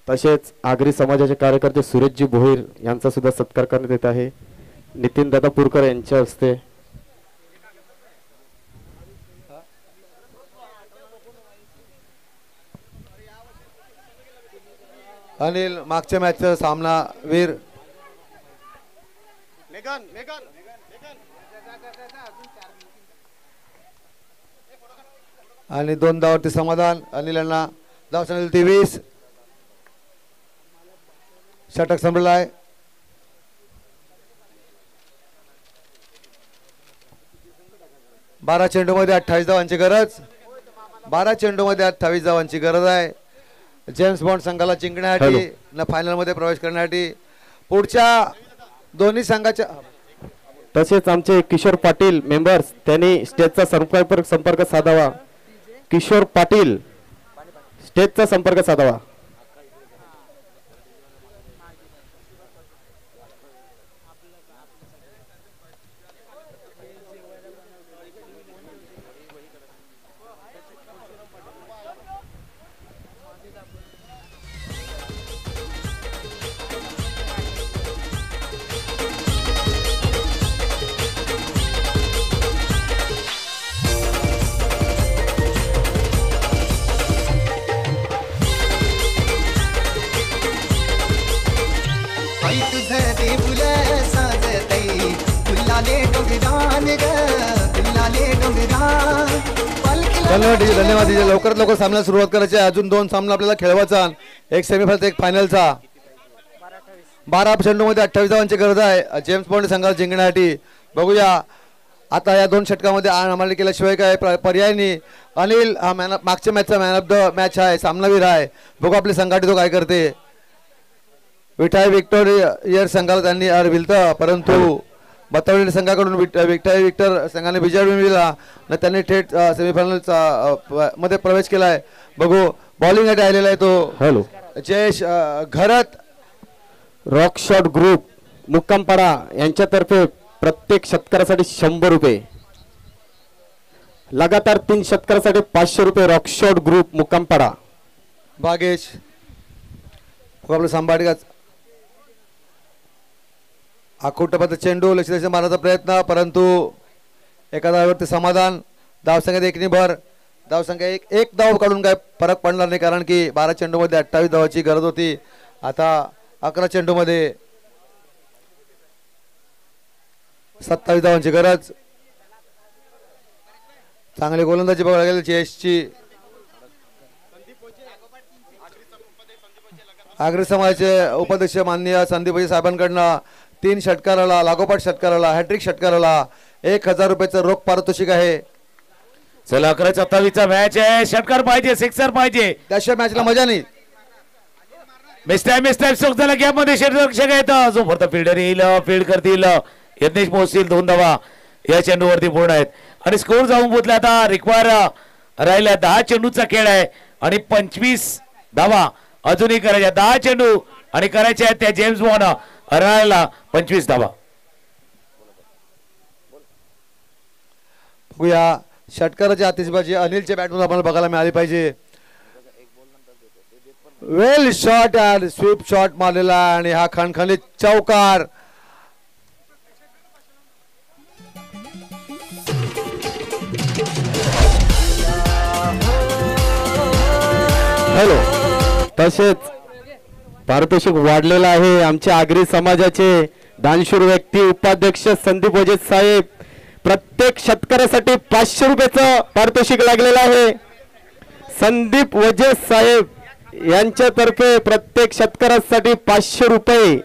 तसेच आगरी समाजाचे कार्यकर्ते सुरेशजी भोईर यांचा सुद्धा सत्कार करण्यात येत आहे. नितीन दादा पुरकर यांच्या हस्ते. अनिल मागच्या मॅचचा सामना वीर. आणि 2 धावावरती समाधान. अनिल यांना धाव संख्या 23. षटक संपलेला आहे. बारा चेंडू मध्ये 28 धावांची गरज. 12 चेंडू मध्ये 28 धावांची गरज आहे. जेम्स बॉन्ड संघाला जिंकण्यासाठी न फायनल मध्ये प्रवेश करण्यासाठी पुढच्या दोन्ही संघाच्या तसेच आमचे किशोर पाटील मेंबर्स त्यांनी स्टेजचा संपर्क साधावा. किशोर पाटील स्टेजचा संपर्क साधावा. आई तुझं देऊलं साजतई फुलाले डोंगरान ग फुलाले डोंगरान धन्यवाद DJ, धन्यवाद DJ. लवकरात लवकर सामन्याला सुरुवात करायची आहे. अजून 2 सामना आपल्याला खेळवायचा. एक सेमीफायनल एक फायनलचा. 12 चेंडूमध्ये 28 धावांची गरज आहे जेम्स बॉन्ड संघाला जिंकण्यासाठी. बघूया आता या 2 षटकामध्ये आम्हाला केल्याशिवाय काय पर्याय नाही. अनिल हा मागच्या मॅचचा मॅन ऑफ द मॅच आहे, सामनावीर आहे. बघू आपली संघाटी तो काय करते. विठाई विक्टोरियर संघाला त्यांनी विलतं, परंतु बतावलेल्या संघाकडून विठाई विक्टर संघाने विजय मिळवला आणि त्यांनी थेट सेमीफायनलचा मध्ये प्रवेश केला आहे. बघू बॉलिंग साठी आलेला आहे तो हॅलो जयेश घरत. रॉक शॉट ग्रुप मुक्कामपाडा यांच्यातर्फे प्रत्येक शेतकऱ्यासाठी 100 रुपये. लगातार 3 शेतकऱ्यासाठी 500 रुपये. Rock shot group Mukkampada. Bhagesh आपलं सांभाळी आखोटपद चेंडू लक्ष्य मारण्याचा प्रयत्न, परंतु एका धावावरती समाधान. धावसंख्या 1 भर. धावसंख्या एक धाव काढून काय फरक पडणार नाही, कारण की 12 चेंडूमध्ये 28 धावाची गरज होती. आता 11 चेंडूमध्ये 27 धावांची गरज. चांगली गोलंदाजी बघायला गेली जयेशची. आग्री समाजाचे उपाध्यक्ष माननीय संदीप साहेबांकडनं 3 षटकाराला लागोपाठ षटकाराला हॅट्रिक षटकाराला 1000 रुपयाचं रोख पारितोषिक आहे. चला 11-27 मॅच आहे. षटकार पाहिजे, सिक्सर पाहिजे, त्याशिवाय मॅचला मजा नाही. मिस्टाईम सोक झाला गॅप मध्ये क्षेत्ररक्षक आहेत. जो भरता फिल्डर येईल, फील्ड करतील, यज्ञेश पोहोचतील. 2 धावा या चेंडूवरती पूर्ण आहेत आणि स्कोर जाऊन पोहोचला. आता रिक्वायर राहिल्या 10 चेंडूचा खेळ आहे आणि 25 धावा अजूनही करायच्या. 10 चेंडू आणि करायचे आहेत त्या जेम्स बॉन्ड राहिला 25 धावा. बघूया षटकाराची आतिषबाजी अनिलच्या बॅटमधून आपल्याला बघायला मिळाली पाहिजे. वेल शॉट आणि स्वीप शॉट मारलेला आणि हा खणखणीत चौकार. हॅलो तसेच पारितोषिक वाढलेलं आहे. आमचे आगरी समाजाचे दानशूर व्यक्ती उपाध्यक्ष संदीप वजे साहेब प्रत्येक शेतकऱ्यासाठी 500 रुपयाचं पारितोषिक लागलेलं आहे. संदीप वजे साहेब यांच्यातर्फे प्रत्येक शेतकऱ्यासाठी 500 रुपये.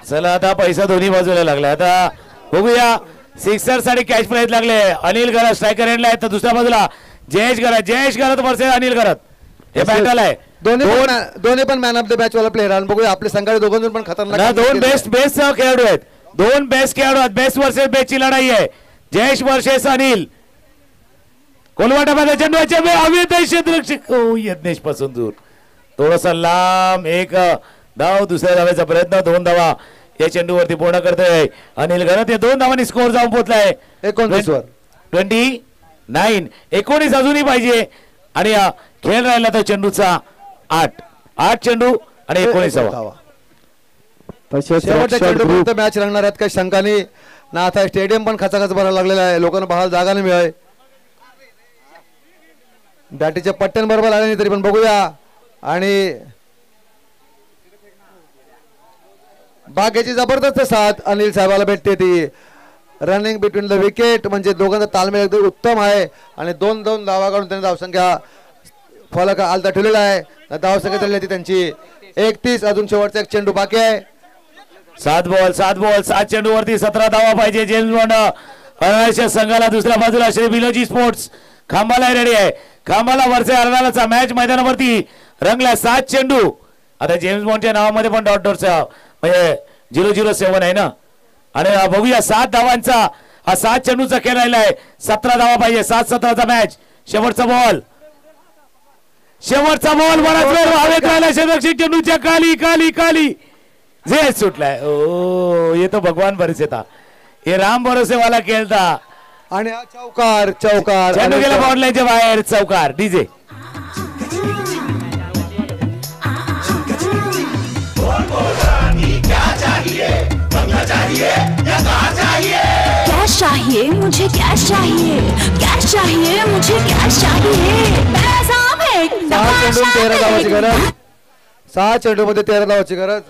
चला आता पैसा दोन्ही बाजूला लागला. आता बघूया सिक्सर साठी कॅच प्राइज लागले. अनिल घरात स्ट्रायकर एंडला आहे तर दुसऱ्या बाजूला जयेश घरात वर्सेस अनिल घरात हे बॅटल आहे. दोन्ही पण मॅन ऑफ द मॅच वाला प्लेअर आहे. बघूया आपले संघाचे दोघं पण खतरनाक 2 बेस्ट खेळाडू आहेत. 2 बेस्ट खेळाडू आहेत. बेस्ट वर्सेस बेस्टची लढाई आहे. जयेश वर्सेस अनिल. कोलवाटामध्ये चेंडू अवित क्षेत्ररक्षक यज्ञेश पासून दूर थोडासा लांब. 1 धाव. दुसऱ्या धावेचा प्रयत्न. 2 धावा या चेंडूवरती पूर्ण करतोय अनिल घरात. या 2 धावांनी स्कोर जाऊन पोहोचलाय 29 वर. 29. 19 अजूनही पाहिजे आणि खेळ राहिला तो चेंडूचा 8 चेंडू आणि 19 धावा. शेवटच्या चेंडूपर्यंत मॅच रंगणार आहेत काही शंकाने ना. आता स्टेडियम पण खचाखच भरायला लागलेला आहे. लोकांना पाहायला जागा नाही मिळाली. बॅटीच्या पट्ट्यांबरोबर आले नाही तरी पण बघूया. आणि बागेची जबरदस्त साथ अनिल साहेबाला भेटते. ती रनिंग बिटवीन द विकेट म्हणजे दोघांचा तालमेल एकदम उत्तम आहे आणि 2 धावा काढून त्यांनी धावसंख्या फलक आलता ठेवलेला आहे. धावसंख्या झाली त्यांची 31. अजून शेवटचा 1 चेंडू बाकी आहे. 7 बॉल 7 चेंडूवरती 17 धावा पाहिजे. जेम्स बॉन्ड संघाला. दुसऱ्या बाजूला श्री बिलोजी स्पोर्ट्स खांबाला रेडी आहे. खांबाला वरचे अर्नालाचा मॅच मैदानावरती रंगला 7 चेंडू. आता जेम्स बॉन्डच्या नावामध्ये पण डॉट डॉट म्हणजे 007 आहे ना. आणि बघूया 7 धावांचा हा 7 चेंडूचा खेळ राहिला आहे. 17 धावा पाहिजे. 7-17चा मॅच. शेवटचा बॉल बराच वेळ हवेत राहिला. क्षेत्ररक्षक चेंडूच्या काली जे सुटलाय. ओ ये तो भगवान भरोसे था. हे राम भरोसे वाला खेळता. आणि चौकार चेंडू गेला बॉर्डलाईनच्या बाहेर. चौकार. डीजे कैश चाहिए मुझे, कैश चाहिए, कैश चाहिए मुझे, कैश चाहिए. पैसा फेक, 13 धावाची गरज. 6 चेंडू मध्ये 13 धावाची गरज.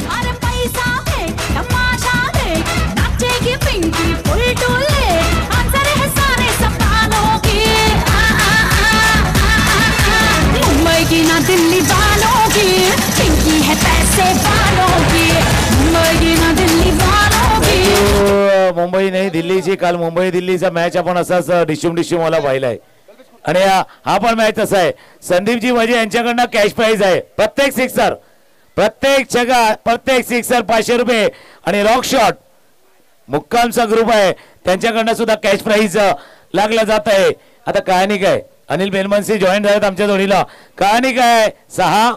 अरे पैसा फेक, तमाशा देख, नाचेगी पिंकी फुल टूले. आंसर है सारे सपनों के. मुंबई की ना दिल्ली वालों की, पिंकी है पैसे वालों की. मुंबई की ना दिल्ली वालों की. मुंबई नाही दिल्लीची. काल मुंबई दिल्लीचा मॅच आपण असाच डिशूम वाला पाहिलाय. आणि हा पण मॅच असा आहे. संदीपजी वजे यांच्याकडनं कॅश प्राइज आहे. प्रत्येक सिक्सर, प्रत्येक छगा, प्रत्येक सिक्सर 500 रुपये. आणि रॉक शॉट मुक्कामचा ग्रुप आहे त्यांच्याकडनं सुद्धा कॅश प्राइज लागला जात आहे. आता कहाणी काय. अनिल बेलमनसी जॉईन झालेत आमच्या जोडीला. कहाणी काय. 6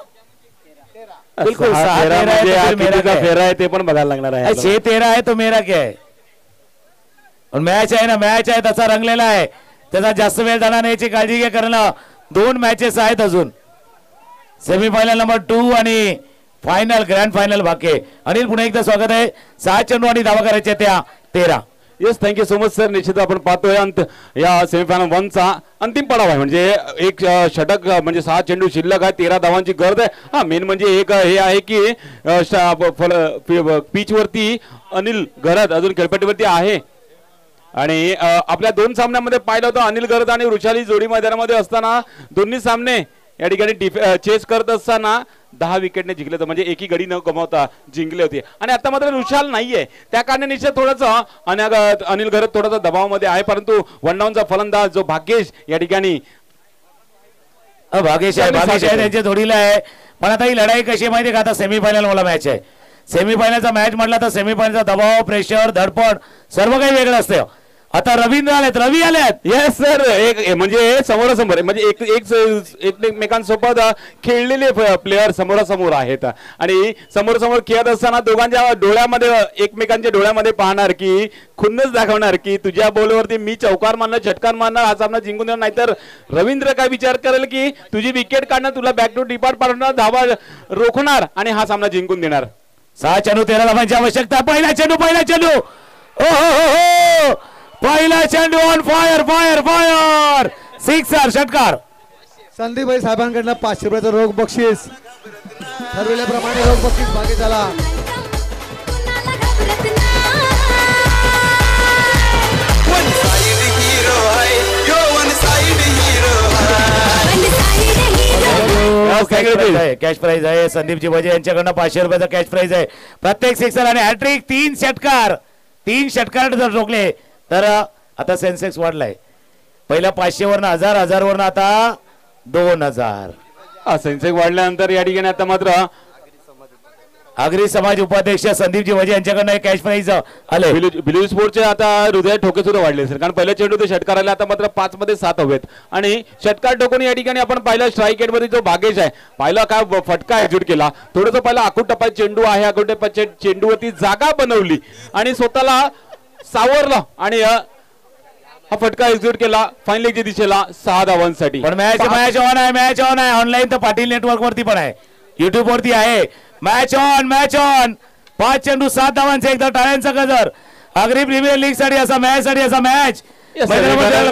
बिलकुल 6-13 मेरा फेरा आहे ते पण बघायला लागणार आहे. 6-13 आहे तो मेरा क्या है. मॅच आहे ना, मॅच आहे तसा रंगलेला आहे. त्याचा जास्त वेळ जाणार नाही याची काळजी घ्या. कारण 2 मॅचेस आहेत अजून. सेमीफायनल नंबर 2 आणि फायनल ग्रँड फायनल बाकी आहे. अनिल पुन्हा एकदा स्वागत आहे. 6 चेंडू आणि धावा करायचे त्या 13. Yes thank you so much sir. निश्चित आपण पाहतोय या सेमीफायनल 1चा अंतिम पडाव आहे. म्हणजे एक षटक म्हणजे 6 चेंडू शिल्लक आहे. 13 धावांची गरज आहे. हा मेन म्हणजे एक हे आहे की पिच वरती अनिल घरत अजून खेळपट्टीवरती आहे. आणि आपल्या 2 सामन्यामध्ये पाहिलं होतं अनिल घरत आणि वृषाली जोडी मैदानामध्ये असताना दोन्ही सामने या ठिकाणी चेस करत असताना 10 विकेटने जिंकले होते. म्हणजे एकी गडी न गमावता जिंकले होते. आणि आता मात्र वृषाल नाहीये. त्या कारणे निश्चित थोडंसं अनिल घरत थोडासा दबावामध्ये आहे. परंतु 1 डाऊनचा फलंदाज जो भाग्येश या ठिकाणी भाग्येश आहे त्यांच्या जोडीला आहे. पण आता ही लढाई कशी आहे माहिती का. आता सेमीफायनल मला मॅच आहे. सेमीफायनलचा मॅच म्हटला तर सेमीफायनलचा दबाव, प्रेशर, धडपड सर्व काही वेगळं असतं. आता रवींद्र आलेत, रवी आलेत. Yes sir. एक म्हणजे समोरासमोर म्हणजे एकमेकांसोबत खेळलेले प्लेयर समोरासमोर आहेत. आणि समोरासमोर खेळत असताना दोघांच्या डोळ्यामध्ये एकमेकांच्या डोळ्यामध्ये पाहणार की खुन्नस दाखवणार की तुझ्या बॉलवरती मी चौकार मारणार, झटकार मारणार, हा सामना जिंकून देणार. नाहीतर रवींद्र काय विचार करेल की तुझी विकेट काढणार, तुला बॅक टू डिपार्ट पाठवणार, धावा रोखणार आणि हा सामना जिंकून देणार. 6 चेंडू 13 धावांची आवश्यकता. पहिला चेंडू ओ पहिला चेंडू ऑन फायर सिक्सर षटकार. संदीप भाई साहेबांकडनं 500 रुपयाचं रोख बक्षीस. ठरविल्याप्रमाणे रोख बक्षीस मागे झाला. कॅश प्राइज आहे. संदीपजी वजे यांच्याकडनं 500 रुपयाचा कॅश प्राइज आहे. प्रत्येक सिक्सर आणि हॅट्रिक. 3 षटकार जर रोखले तर आता सेन्सेक्स वाढलाय. पहिला 500 वरनं 1000 वरनं आता 2000. सेन्सेक्स वाढल्यानंतर या ठिकाणी आता मात्र आगरी समाज उपाध्यक्ष संदीपजी वजे यांच्याकडनं कॅश प्राइज आले. बिलीव स्पोर्टचे आता हृदय ठोके सुद्धा वाढले सर. कारण पहिल्या चेंडू ते षटकार आले. आता मात्र 5 मध्ये 7 हवेत. आणि षटकार ठोकून या ठिकाणी आपण पाहिलं स्ट्राईक एट मध्ये जो भागेश आहे पाहिला काय फटका एक्झिक्यूट केला. थोडंसं पहिला आखूट टप्प्यात चेंडू आहे. आखूट टप्प्यात चेंडूवरती जागा बनवली आणि स्वतःला सावरला आणि हा फटका एक्झिक्यूट केला फायनलच्या दिशेला 6 धावांसाठी. पण मॅच ऑन आहे. ऑनलाईन तर पाटील नेटवर्क वरती पण आहे, युट्यूब वरती आहे. मॅच ऑन 5 चेंडू 7 धावांचे. एकदा टाळ्यांचा गजर. आगरी प्रीमियर लीग साठी असा मॅच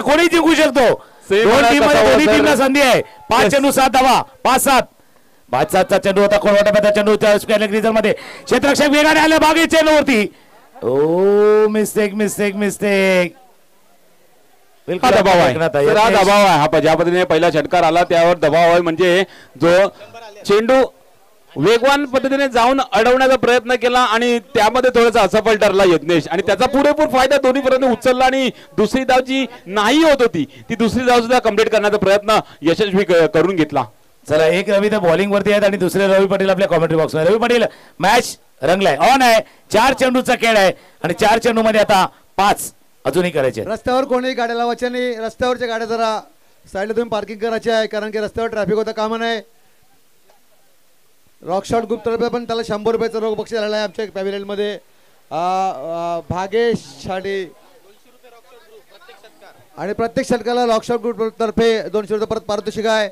कोणी जिंकू शकतो. 2 टीम मध्ये दोन्ही टीमला संधी आहे. 5 चेंडू 7 धावा. 5-7चा चेंडू होता. कोणवाटाचा चेंडू स्क्वेअर मध्ये. क्षेत्ररक्षक वेगाने आले बागे चेंडू वरती. ओ मिस्टेक. हा दबाव आहे. हा ज्या पद्धतीने पहिला षटकार आला त्यावर दबाव आहे. म्हणजे जो चेंडू वेगवान पद्धतीने जाऊन अडवण्याचा प्रयत्न केला आणि त्यामध्ये थोडासा असफल ठरला यज्ञेश आणि त्याचा पुरेपूर फायदा दोन्ही पर्यंत उचलला आणि दुसरी धाव जी नाही होत होती ती दुसरी धाव सुद्धा कंप्लीट करण्याचा प्रयत्न यशस्वी करून घेतला. चला एक रवी तर बॉलिंग वरती आहेत आणि दुसरे रवी पाटील आपल्या कॉमेंट्री बॉक्स मध्ये. रवी पाटील मॅच रंगलाय ऑन आहे 4 चेंडूचा खेळ आहे आणि 4 चेंडू मध्ये आता 5 अजूनही करायचे. रस्त्यावर कोणी गाड्या लावायच्या नाही. रस्त्यावरच्या गाड्या जरा साईडला तुम्ही पार्किंग करायची आहे कारण की रस्त्यावर ट्रॅफिक होता कामा नाही. रॉक शॉट ग्रुप तर्फे पण त्याला 100 रुपयाचं रोख बक्षीस आलेलं आहे आमच्या पॅव्हिलियन मध्ये. भागेश शाडी आणि प्रत्येक षटकाला रॉक शॉट ग्रुप तर्फे 200 रुपये परत पारितोषिक आहे.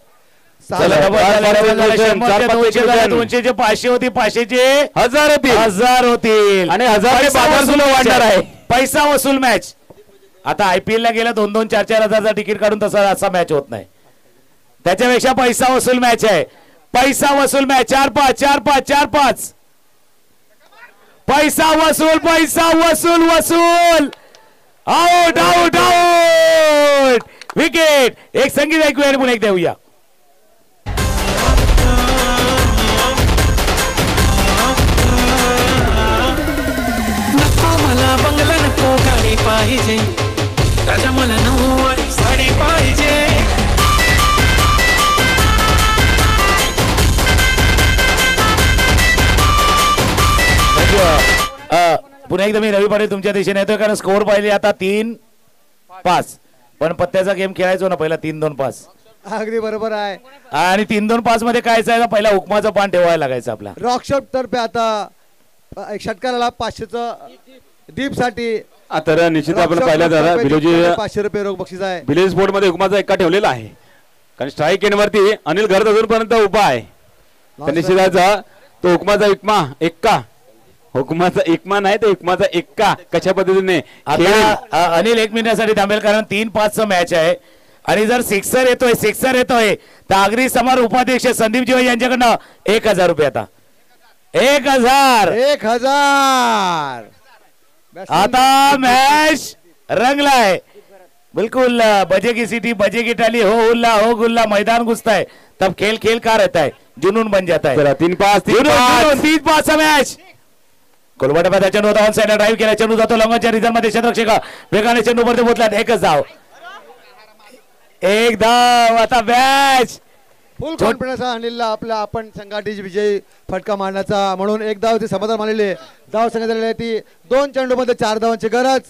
200चे 500 होती 500चे 1000 होतील आणि 1000 वाढणार आहे. पैसा वसूल मॅच. आता IPL ला गेला 2-2 4-4 हजारचा तिकीट काढून तसा असा मॅच होत नाही. त्याच्यापेक्षा पैसा वसूल मॅच आहे. पैसा वसूल मॅच 4-5 4-5 4-5 पैसा वसूल आउट आउट आउट विकेट. एक संगीत ऐकूया आणि पुन्हा एक देऊया. नको मला बंगला नको गाडी पाहिजे राजा मला नऊवारी साडी पाहिजे. पुन्हा एकदा मी रवी पाटील तुमच्या दिशेने येतोय कारण स्कोअर पाहिले आता 3-5 पण पत्त्याचा गेम खेळायचो ना पहिला 3-2-5. अगदी बरोबर आहे. आणि 3-2-5 मध्ये काय पहिला हुकमाचं पान ठेवायला लागायचं आपला. रॉक शॉट तर्फे आता एक षटकाला 500चं डीप साठी तर निश्चित आपण पाहिलं जरा बिलोजी 500 रुपये रोख बक्षीस आहे. विलेज स्पोर्ट मध्ये हुकमाचा एक्का ठेवलेला आहे कारण स्ट्राईक एंड वरती अनिल घरत अजूनपर्यंत उभा आहे. तर निश्चितचा तो हुकमाचा हुकमाचा एकमा नाही तर हुकमाचा एक्का कशा पद्धतीने आता अनिल 1 मिनिटासाठी थांबेल कारण 3-5 मॅच आहे आणि जर सिक्सर येतोय तर आगरी समार उपाध्यक्ष संदीप जीवा यांच्याकडनं 1000 रुपये. आता 1000 आता मॅच रंगलाय बिल्कुल. बजे की सिटी बजे की टाली हो उल्ला हो गुल्ला मैदान घुसता है तब खेल खेल का रहता है जुनून बन जाता है. 3-5 मॅच. कोलवाडा पादा चेंडू होता ऑन साइड ड्राइव्ह केला चेंडू जातो लॉंगच्या रिझन मध्ये क्षेत्ररक्षक वेगाने चेंडू वरती पोहोचला. एकच धाव आता मॅच फुल कॉन्फिडन्स अनिलला आपल्या आपण संघाटी विजयी फटका मारण्याचा म्हणून एक धाव ती समाधान मानलेली. धाव संघ झालेली आहे ती 2 चेंडू मध्ये 4 धावांची गरज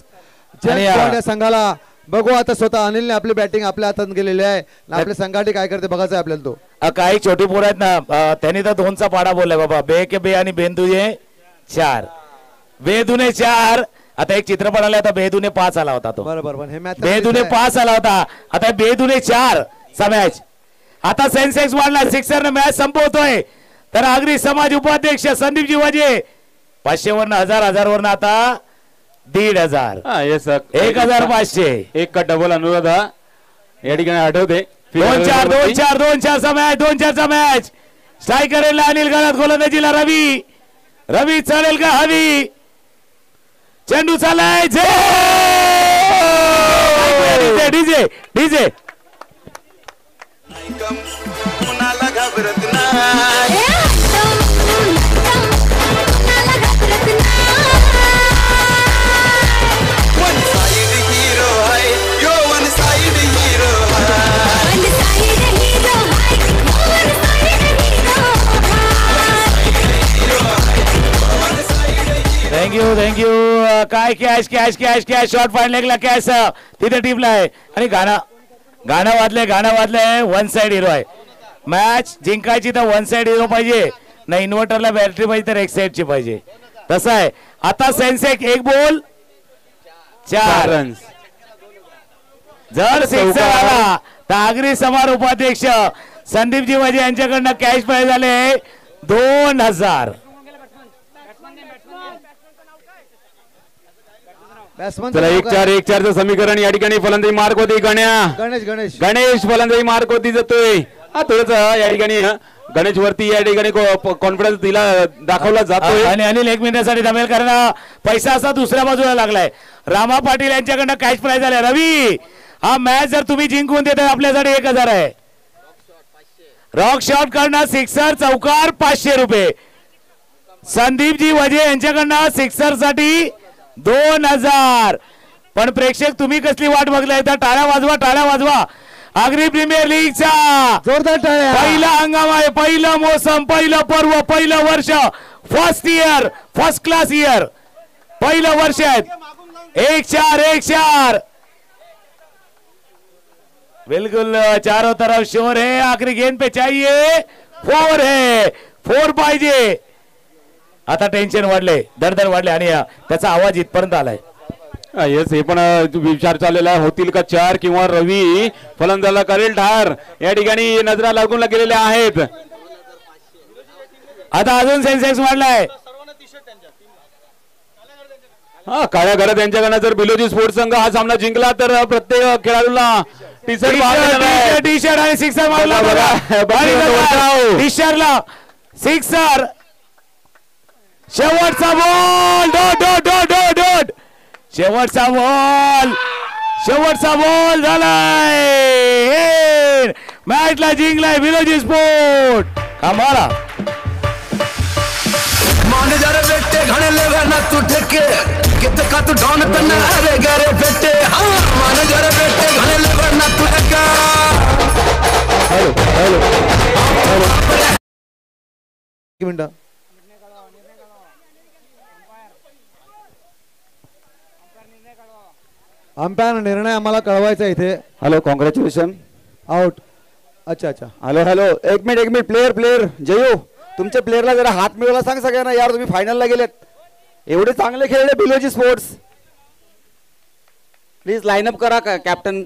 संघाला. बघू आता स्वतः अनिलने आपली बॅटिंग आपल्या हातात गेलेली आहे. आपल्या संघाटी काय करते बघायचं आहे आपल्याला. तो काही छोटी पोर आहेत ना त्यांनी तर 2चा पाडा बोललाय बाबा. बे के बे आणि बेंदुये 4 बेदुने 4. आता एक चित्रपट आला आता बेदुने 5 आला होता तो. बरोबर बेदुने 5 आला होता आता बेदुने 4 चा मॅच. आता सेन्सेक्स वाढला 6 मॅच संपवतोय तर आगरी समाज उपाध्यक्ष संदीप जीवाजे 500 वरनं 1000 वरनं आता 1500 1500 एक का डबल अनुरोध या ठिकाणी आठवते. 2-4 चा मॅच 2-4 चा मॅच. स्ट्रायकरला अनिल घरात गोलंदाजीला रवी चालेल का हवी चेंडू चालाय डीजे डीजे कुणाला घाबरत नाही. वन साइड हीरो आहे yo one side hero thank you काय cash cash cash cash shot point लेगला कॅश तिथे टिपला आहे आणि गाणं वाजलंय 1 साइड हिरो आहे. मॅच जिंकायची तर 1 साइड हिरो पाहिजे ना इन्व्हर्टरला बॅटरी पाहिजे तर 1 साइडची पाहिजे तसं आहे. आता सेन्सेक 1 बॉल 4 रन. जर सिक्सर आला तर आगरी समार उपाध्यक्ष संदीप जीवाजी यांच्याकडनं कॅश प्राइज झाले 2000. चला 1-4 समीकरण या ठिकाणी फलंदाजी मार्क होती गणेश फलंदाजी मार्क होती जातोय. थोडस या ठिकाणी गणेश वरती या ठिकाणी कॉन्फिडन्स दिला दाखवला जातोय आणि अनिल 1 मिनिटासाठी थांबेल कारण पैसा असा दुसऱ्या बाजूला लागलाय. रामा पाटील यांच्याकडनं कॅश प्राइज झाले. रवी हा मॅच जर तुम्ही जिंकून देताय आपल्यासाठी 1000 आहे. रॉक शॉट कडनं सिक्सर चौकार 500 रुपये. संदीपजी वजे यांच्याकडनं सिक्सर साठी 2000. पण प्रेक्षक तुम्ही कसली वाट बघलाय तर टाळ्या वाजवा, टाळ्या वाजवा. आगरी प्रीमियर लीगचा जोरदार टाळ्या. पहिला हंगाम आहे, पहिलं मोसम, पहिलं पर्व, पहिलं वर्ष, first year, first class year, पहिलं वर्ष आहेत. 1-4 1-4 बिल्कुल चारों तरफ शोर है. आखिरी गेंद पे चाहिए 4 है, 4 पाहिजे. आता टेन्शन वाढले, दडदड वाढले आणि त्याचा आवाज इथपर्यंत आलाय. येस, हे पण विचार चाललेला आहे, होतील का 4 किंवा रवी फलंदाजाला करेल ठार. या ठिकाणी नजरा लागून गेलेल्या आहेत. आता अजून सेन्सेक्स वाढलाय. हा, काळ्या घरात त्यांच्याकडनं जर बिलोजी स्पोर्ट्स संघ हा सामना जिंकला तर प्रत्येक खेळाडूला टी शर्ट आणि सिक्सर मारला बघा. टी शर्टला सिक्सर. शेवटचा ball, dot dot dot dot dot. शेवटचा बॉल, शेवटचा बॉल झालाय. मॅचला जिंकलाय बिलोजी स्पोर्ट. आम्हाला मान जरे बेटे घणे लेवे ना तू ठेके कित का तू डॉन तन्ना रे गरे बेटे. हां मान जरे बेटे घणे लेवे ना तू ठेके. हेलो एक मिनिट. अंपायर निर्णय आम्हाला कळवायचा इथे. Hello, congratulation. आउट. अच्छा अच्छा. हॅलो हॅलो, एक मिनिट प्लेयर जयू, तुमच्या प्लेयरला जरा हात मिळवायला सांग सगळ्यांना. यार तुम्ही फायनलला गेलेत, एवढे चांगले खेळले बिलोजी स्पोर्ट्स. प्लीज लाईन अप करा कॅप्टन.